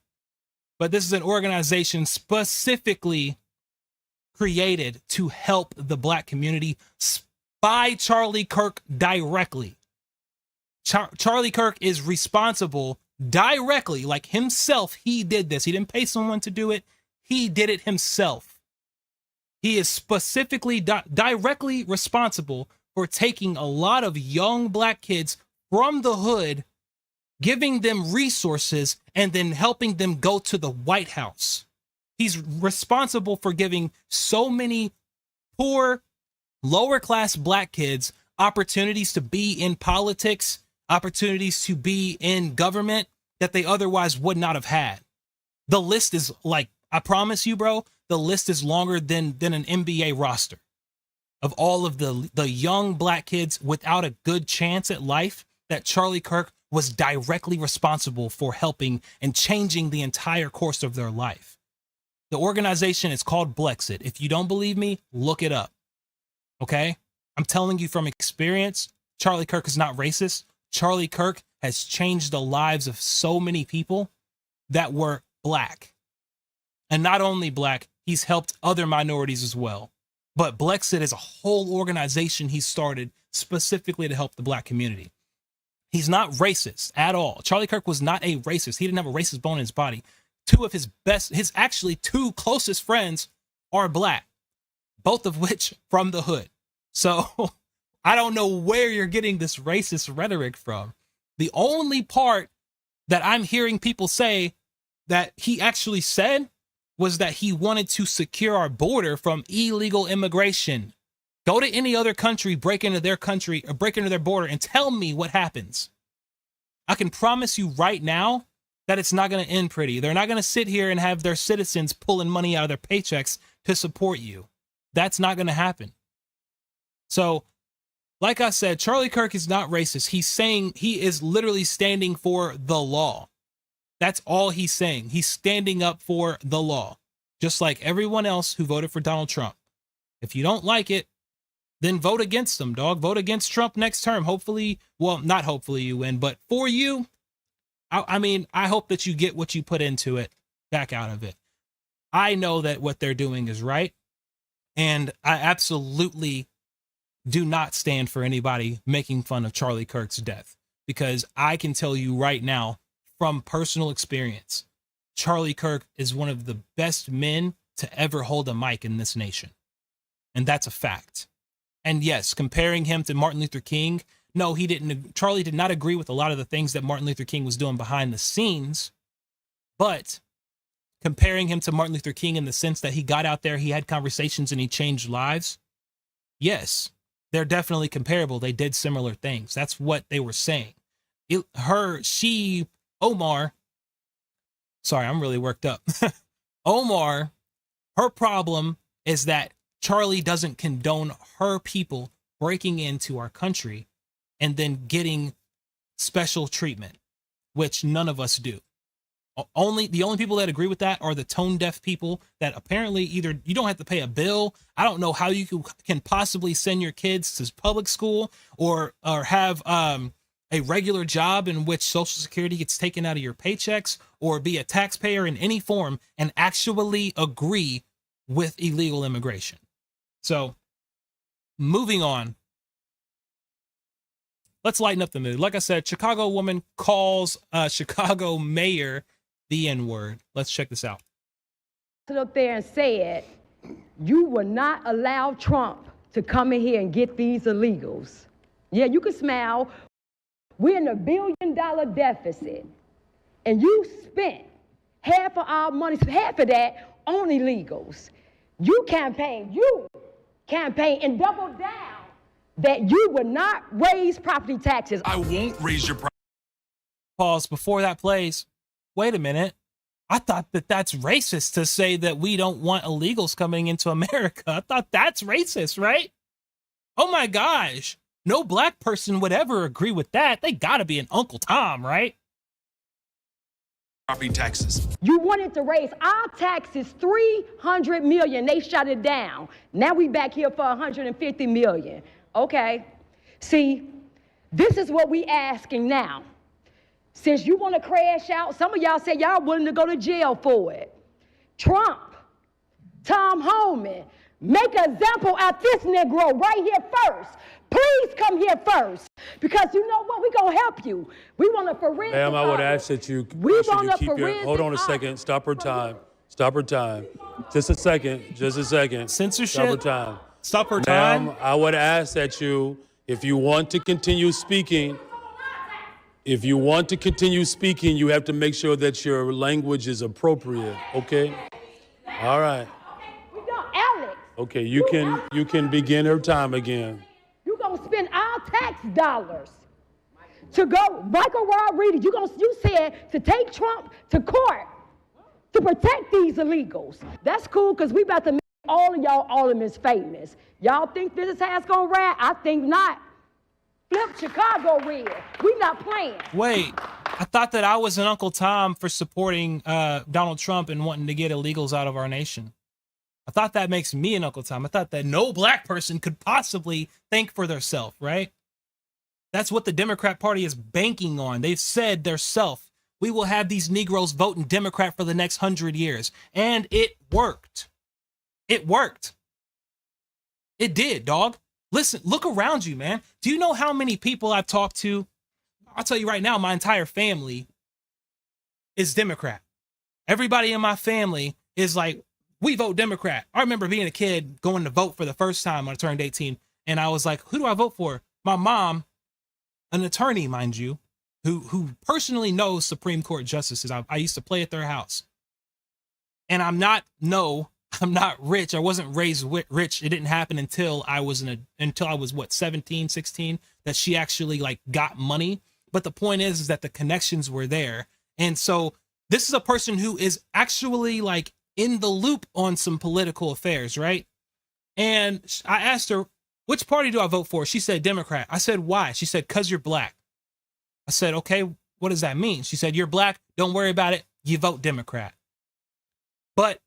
But this is an organization specifically created to help the Black community by Charlie Kirk directly. Charlie Kirk is responsible directly, like himself. He did this. He didn't pay someone to do it. He did it himself. He is specifically directly responsible for taking a lot of young Black kids from the hood, giving them resources, and then helping them go to the White House. He's responsible for giving so many poor, lower class Black kids opportunities to be in politics, opportunities to be in government that they otherwise would not have had. The list is, like, I promise you, bro, the list is longer than an NBA roster of all of the young Black kids without a good chance at life that Charlie Kirk was directly responsible for helping and changing the entire course of their life. The organization is called Blexit. If you don't believe me, look it up. Okay? I'm telling you from experience, Charlie Kirk is not racist. Charlie Kirk has changed the lives of so many people that were black. And not only black, he's helped other minorities as well. But Blexit is a whole organization he started specifically to help the black community. He's not racist at all. Charlie Kirk was not a racist. He didn't have a racist bone in his body. Two of his actually two closest friends are black, both of which from the hood. So I don't know where you're getting this racist rhetoric from. The only part that I'm hearing people say that he actually said was that he wanted to secure our border from illegal immigration. Go to any other country, break into their country, or break into their border and tell me what happens. I can promise you right now that it's not going to end pretty. They're not going to sit here and have their citizens pulling money out of their paychecks to support you. That's not going to happen. So, like I said, Charlie Kirk is not racist. He's saying he is literally standing for the law. That's all he's saying. He's standing up for the law, just like everyone else who voted for Donald Trump. If you don't like it, then vote against him, dog. Vote against Trump next term. Hopefully, well, not hopefully you win, but for you, I mean, I hope that you get what you put into it back out of it. I know that what they're doing is right, and I absolutely do not stand for anybody making fun of Charlie Kirk's death, because I can tell you right now from personal experience, Charlie Kirk is one of the best men to ever hold a mic in this nation. And that's a fact. And yes, comparing him to Martin Luther King, no, he didn't. Charlie did not agree with a lot of the things that Martin Luther King was doing behind the scenes, but comparing him to Martin Luther King in the sense that he got out there, he had conversations and he changed lives. Yes, they're definitely comparable. They did similar things. That's what they were saying. Omar, sorry, I'm really worked up. Omar, her problem is that Charlie doesn't condone her people breaking into our country and then getting special treatment, which none of us do. The only people that agree with that are the tone deaf people that apparently either you don't have to pay a bill. I don't know how you can possibly send your kids to public school or have a regular job in which Social Security gets taken out of your paychecks, or be a taxpayer in any form and actually agree with illegal immigration. So, moving on. Let's lighten up the mood. Like I said, Chicago woman calls Chicago mayor the N-word. Let's check this out. Stood up there and said, you will not allow Trump to come in here and get these illegals. Yeah, you can smile. We're in $1 billion deficit, and you spent half of our money, half of that on illegals. You campaign and double down that you will not raise property taxes. I won't raise your price. Pause before that plays. Wait a minute. I thought that's racist to say that we don't want illegals coming into America. I thought that's racist, right? Oh my gosh. No black person would ever agree with that. They gotta be an Uncle Tom, right? Property taxes. You wanted to raise our taxes $300 million. They shut it down. Now we back here for $150 million. Okay. See, this is what we asking now. Since you want to crash out, some of y'all say y'all willing to go to jail for it. Trump, Tom Homan, make an example out this Negro right here first. Please come here first, because you know what? We're going to help you. We want a forensic Ma'am, I would ask that you keep your, hold on a second, stop her time. Stop her time. Just a second. Censorship? Stop her time. Stop her time? Ma'am, I would ask that you, if you want to continue speaking, you have to make sure that your language is appropriate, okay? All right. Alex. Okay, you can begin her time again. You're going to spend our tax dollars to go, Michael Rodriguez, you said to take Trump to court to protect these illegals. That's cool, because we about to make all of y'all aldermen famous. Y'all think this is how it's going to ride? I think not. Flip Chicago red. We not playing. Wait, I thought that I was an Uncle Tom for supporting Donald Trump and wanting to get illegals out of our nation. I thought that makes me an Uncle Tom. I thought that no black person could possibly think for themselves, right? That's what the Democrat Party is banking on. They've said theirself, we will have these Negroes voting Democrat for the next 100 years. And it worked. It worked. It did, dog. Listen, look around you, man. Do you know how many people I've talked to? I'll tell you right now, my entire family is Democrat. Everybody in my family is like, we vote Democrat. I remember being a kid going to vote for the first time when I turned 18. And I was like, who do I vote for? My mom, an attorney, mind you, who personally knows Supreme Court justices. I used to play at their house. And I'm not rich. I wasn't raised rich. It didn't happen until I was what, 17, 16, that she actually like got money. But the point is that the connections were there. And so this is a person who is actually like in the loop on some political affairs, right? And I asked her, which party do I vote for? She said Democrat. I said, why? She said, 'cause you're black. I said, okay, what does that mean? She said, you're black. Don't worry about it. You vote Democrat. But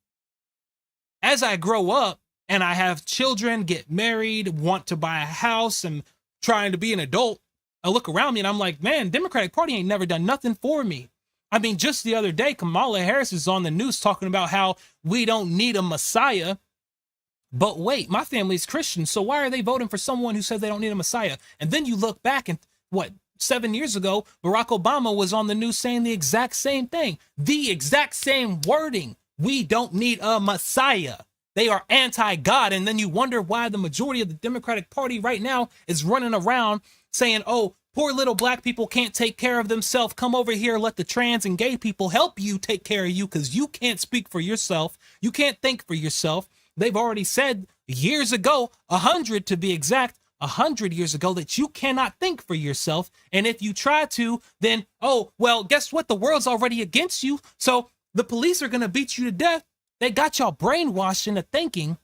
as I grow up and I have children, get married, want to buy a house, and trying to be an adult, I look around me and I'm like, man, Democratic Party ain't never done nothing for me. I mean, just the other day, Kamala Harris is on the news talking about how we don't need a Messiah. But wait, my family's Christian, so why are they voting for someone who said they don't need a Messiah? And then you look back and 7 years ago, Barack Obama was on the news saying the exact same thing, the exact same wording. We don't need a Messiah. They are anti-God. And then you wonder why the majority of the Democratic Party right now is running around saying, oh, poor little black people can't take care of themselves. Come over here, let the trans and gay people help you take care of you because you can't speak for yourself. You can't think for yourself. They've already said years ago, 100 to be exact, 100 years ago, that you cannot think for yourself. And if you try to, then, oh, well, guess what? The world's already against you. So the police are going to beat you to death. They got y'all brainwashed into thinking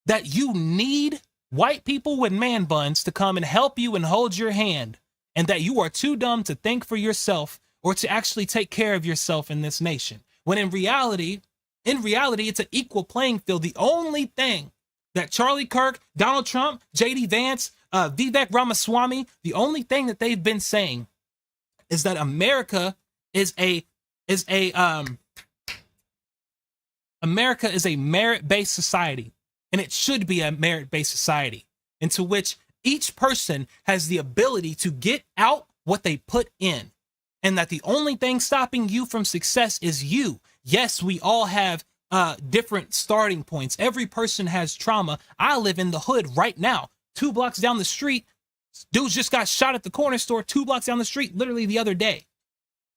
that you need white people with man buns to come and help you and hold your hand, and that you are too dumb to think for yourself or to actually take care of yourself in this nation. When in reality, it's an equal playing field. The only thing that Charlie Kirk, Donald Trump, J.D. Vance, Vivek Ramaswamy, the only thing that they've been saying is that America is a merit-based society, and it should be a merit-based society into which each person has the ability to get out what they put in, and that the only thing stopping you from success is you. Yes, we all have different starting points. Every person has trauma. I live in the hood right now. 2 blocks down the street, dudes just got shot at the corner store 2 blocks down the street literally the other day.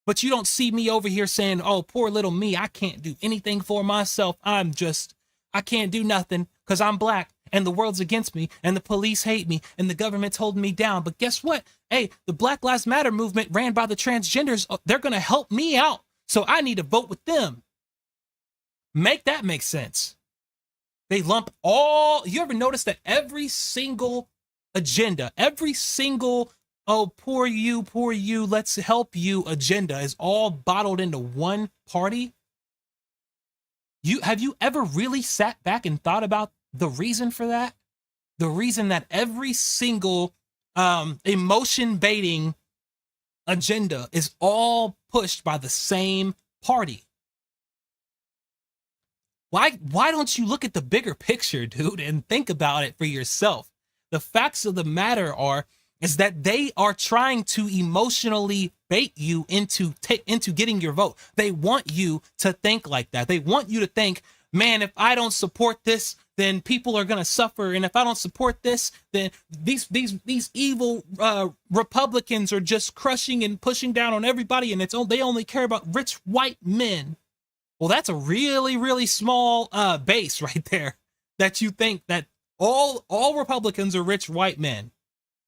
But you don't see me over here saying, oh, poor little me, I can't do anything for myself. I can't do nothing because I'm black and the world's against me and the police hate me and the government's holding me down. But guess what? Hey, the Black Lives Matter movement ran by the transgenders. They're going to help me out. So I need to vote with them. Make that make sense. They lump you ever notice that every single agenda, every single oh, poor you, let's help you agenda is all bottled into one party? Have you ever really sat back and thought about the reason for that? The reason that every single emotion baiting agenda is all pushed by the same party. Why don't you look at the bigger picture, dude, and think about it for yourself? The facts of the matter is that they are trying to emotionally bait you into getting your vote. They want you to think like that. They want you to think, man, if I don't support this, then people are going to suffer. And if I don't support this, then these evil Republicans are just crushing and pushing down on everybody. And they only care about rich white men. Well, that's a really, really small base right there, that you think that all Republicans are rich white men.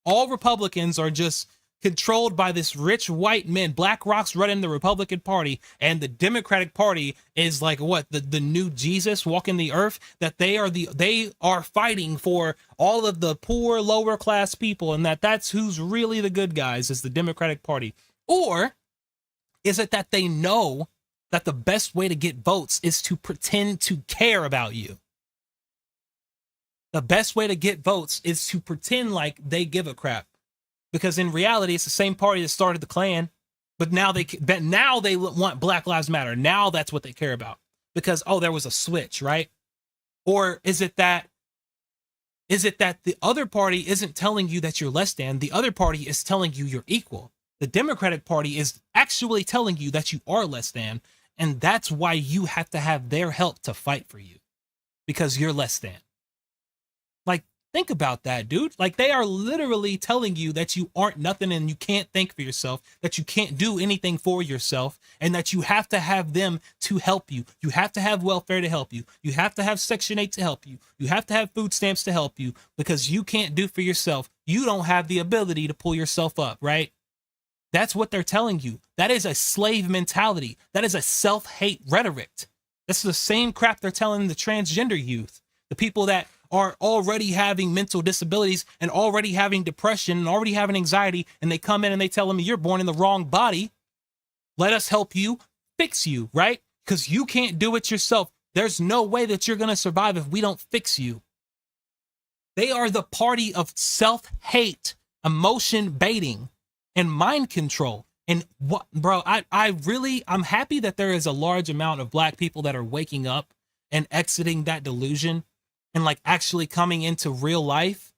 All Republicans are just controlled by this rich white men. BlackRock's running the Republican Party, and the Democratic Party is like what, the new Jesus walking the earth, that they are fighting for all of the poor lower class people, and that's who's really the good guys, is the Democratic Party. Or is it that they know that the best way to get votes is to pretend to care about you? The best way to get votes is to pretend like they give a crap. because in reality, it's the same party that started the Klan, but now they want Black Lives Matter. Now that's what they care about because, oh, there was a switch, right? Or is it that the other party isn't telling you that you're less than? The other party is telling you you're equal. The Democratic Party is actually telling you that you are less than, and that's why you have to have their help to fight for you, because you're less than. Like, think about that, dude. Like, they are literally telling you that you aren't nothing and you can't think for yourself, that you can't do anything for yourself, and that you have to have them to help you. You have to have welfare to help you. You have to have Section 8 to help you. You have to have food stamps to help you, because you can't do for yourself. You don't have the ability to pull yourself up, right? That's what they're telling you. That is a slave mentality. That is a self-hate rhetoric. That's the same crap they're telling the transgender youth, the people that are already having mental disabilities and already having depression and already having anxiety, and they come in and they tell them, you're born in the wrong body. Let us help you fix you, right? Because you can't do it yourself. There's no way that you're going to survive if we don't fix you. They are the party of self-hate, emotion baiting, and mind control. And what, bro, I'm happy that there is a large amount of Black people that are waking up and exiting that delusion and like actually coming into real life.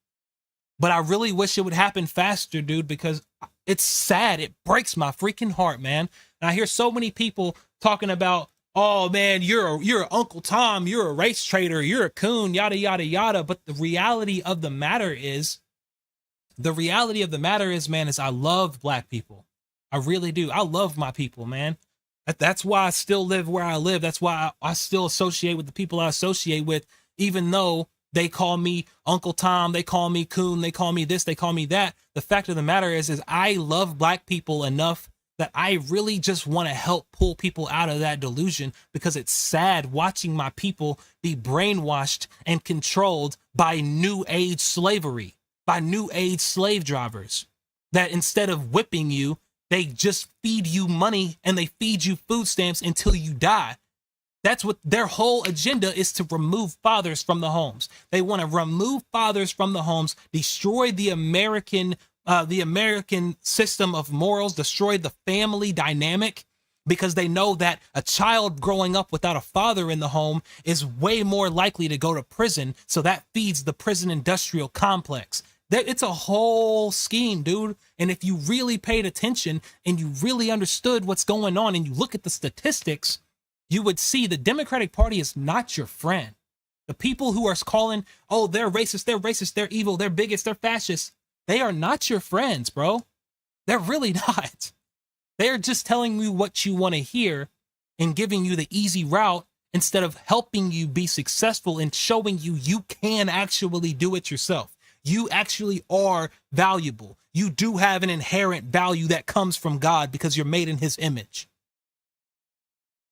But I really wish it would happen faster, dude, because it's sad. It breaks my freaking heart, man. And I hear so many people talking about, oh man, you're Uncle Tom, you're a race traitor, you're a coon, yada, yada, yada. But the reality of the matter is, man, is I love Black people. I really do. I love my people, man. That's why I still live where I live. That's why I still associate with the people I associate with, even though they call me Uncle Tom, they call me coon, they call me this, they call me that. The fact of the matter is I love Black people enough that I really just want to help pull people out of that delusion, because it's sad watching my people be brainwashed and controlled by new age slavery, by new age slave drivers, that instead of whipping you, they just feed you money and they feed you food stamps until you die. That's what their whole agenda is, to remove fathers from the homes. They want to remove fathers from the homes, destroy the American system of morals, destroy the family dynamic, because they know that a child growing up without a father in the home is way more likely to go to prison. So that feeds the prison industrial complex. It's a whole scheme, dude. And if you really paid attention and you really understood what's going on and you look at the statistics, you would see the Democratic Party is not your friend. The people who are calling, oh, they're racist, they're evil, they're bigots, they're fascists, they are not your friends, bro. They're really not. They're just telling you what you want to hear and giving you the easy route instead of helping you be successful and showing you you can actually do it yourself. You actually are valuable. You do have an inherent value that comes from God because you're made in his image.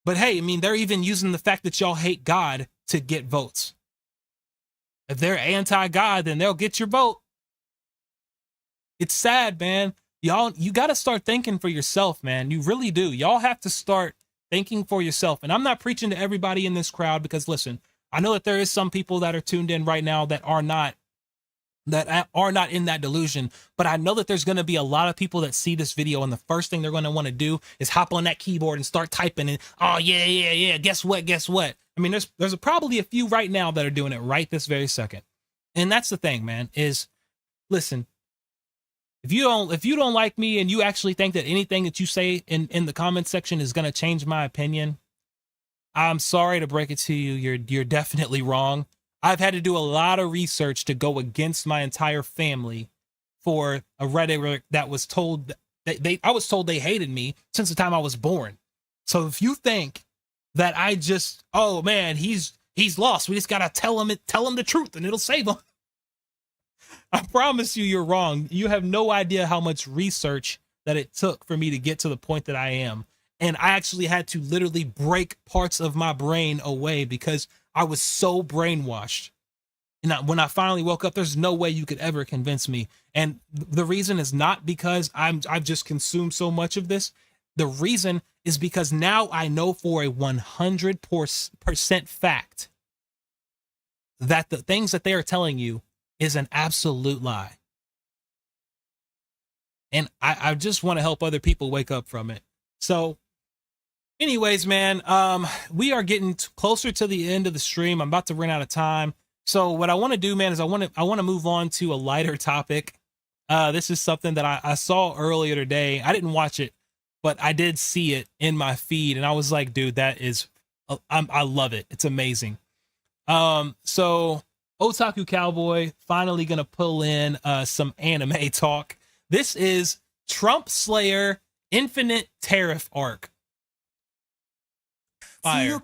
But hey, I mean, they're even using the fact that y'all hate God to get votes. If they're anti-God, then they'll get your vote. It's sad, man. Y'all, you got to start thinking for yourself, man. You really do. Y'all have to start thinking for yourself. And I'm not preaching to everybody in this crowd, because listen, I know that there is some people that are tuned in right now that are not in that delusion. But I know that there's going to be a lot of people that see this video, and the first thing they're going to want to do is hop on that keyboard and start typing and, oh, yeah. Guess what? I mean, there's probably a few right now that are doing it right this very second. And that's the thing, man, is listen, if you don't like me and you actually think that anything that you say in the comment section is going to change my opinion, I'm sorry to break it to you. You're definitely wrong. I've had to do a lot of research to go against my entire family for a rhetoric that was told that I was told they hated me since the time I was born. So if you think that I just, oh man, he's lost, we just gotta tell him the truth and it'll save him, I promise you're wrong. You have no idea how much research that it took for me to get to the point that I am. And I actually had to literally break parts of my brain away because I was so brainwashed. And when I finally woke up, there's no way you could ever convince me. And the reason is not because I've just consumed so much of this. The reason is because now I know for a 100% fact that the things that they are telling you is an absolute lie. And I just want to help other people wake up from it. So anyways, man, we are getting closer to the end of the stream. I'm about to run out of time. So what I want to do, man, is I want to move on to a lighter topic. This is something that I saw earlier today. I didn't watch it, but I did see it in my feed, and I was like, dude, that is, I love it. It's amazing. So Otaku Cowboy finally gonna pull in some anime talk. This is Trump Slayer Infinite Tariff Arc. Fire.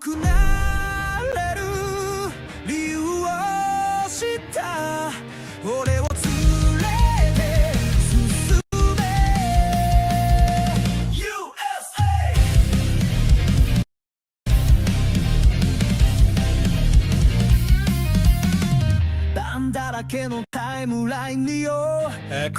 Heck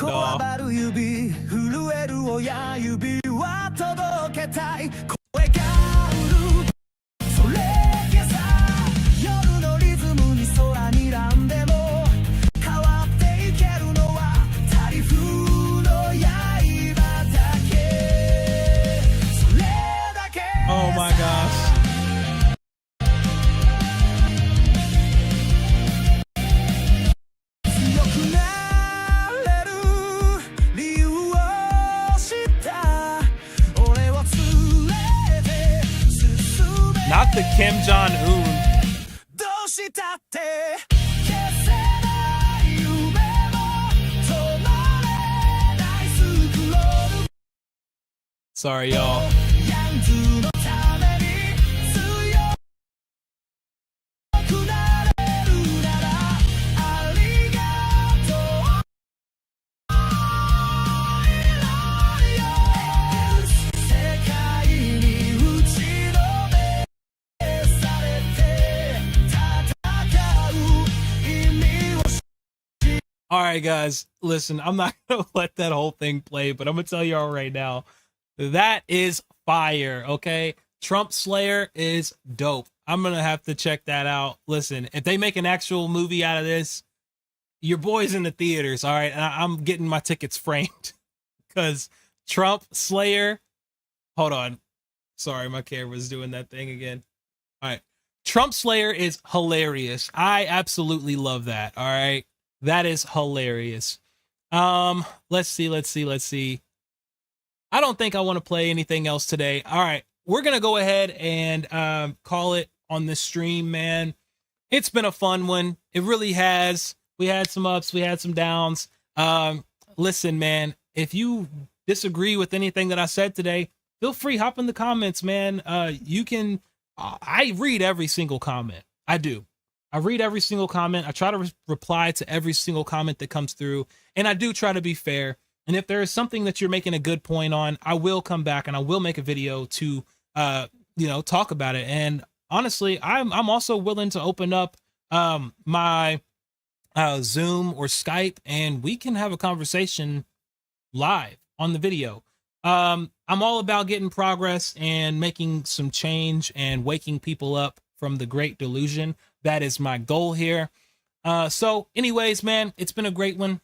Oh my gosh. Not the Kim Jong-un. Sorry, y'all. All right, guys, listen, I'm not going to let that whole thing play, but I'm going to tell y'all right now, that is fire, okay? Trump Slayer is dope. I'm going to have to check that out. Listen, if they make an actual movie out of this, your boy's in the theaters, all right? And I'm getting my tickets framed because Trump Slayer, hold on. Sorry, my camera's doing that thing again. All right. Trump Slayer is hilarious. I absolutely love that, all right? That is hilarious. Let's see. I don't think I want to play anything else today. All right, we're going to go ahead and call it on this stream, man. It's been a fun one. It really has. We had some ups, we had some downs. Listen, man, if you disagree with anything that I said today, feel free, hop in the comments, man. You can, I read every single comment. I do. I read every single comment. I try to reply to every single comment that comes through, and I do try to be fair. And if there is something that you're making a good point on, I will come back and I will make a video to, talk about it. And honestly, I'm also willing to open up my Zoom or Skype, and we can have a conversation live on the video. I'm all about getting progress and making some change and waking people up from the great delusion. That is my goal here. So anyways, man, it's been a great one.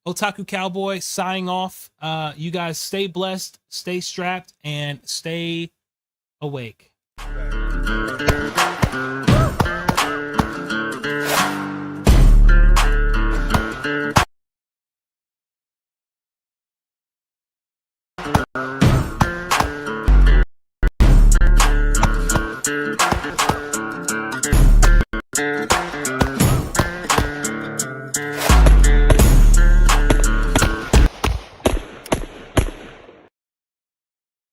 Otaku Cowboy signing off. You guys stay blessed, stay strapped, and stay awake. Thank you.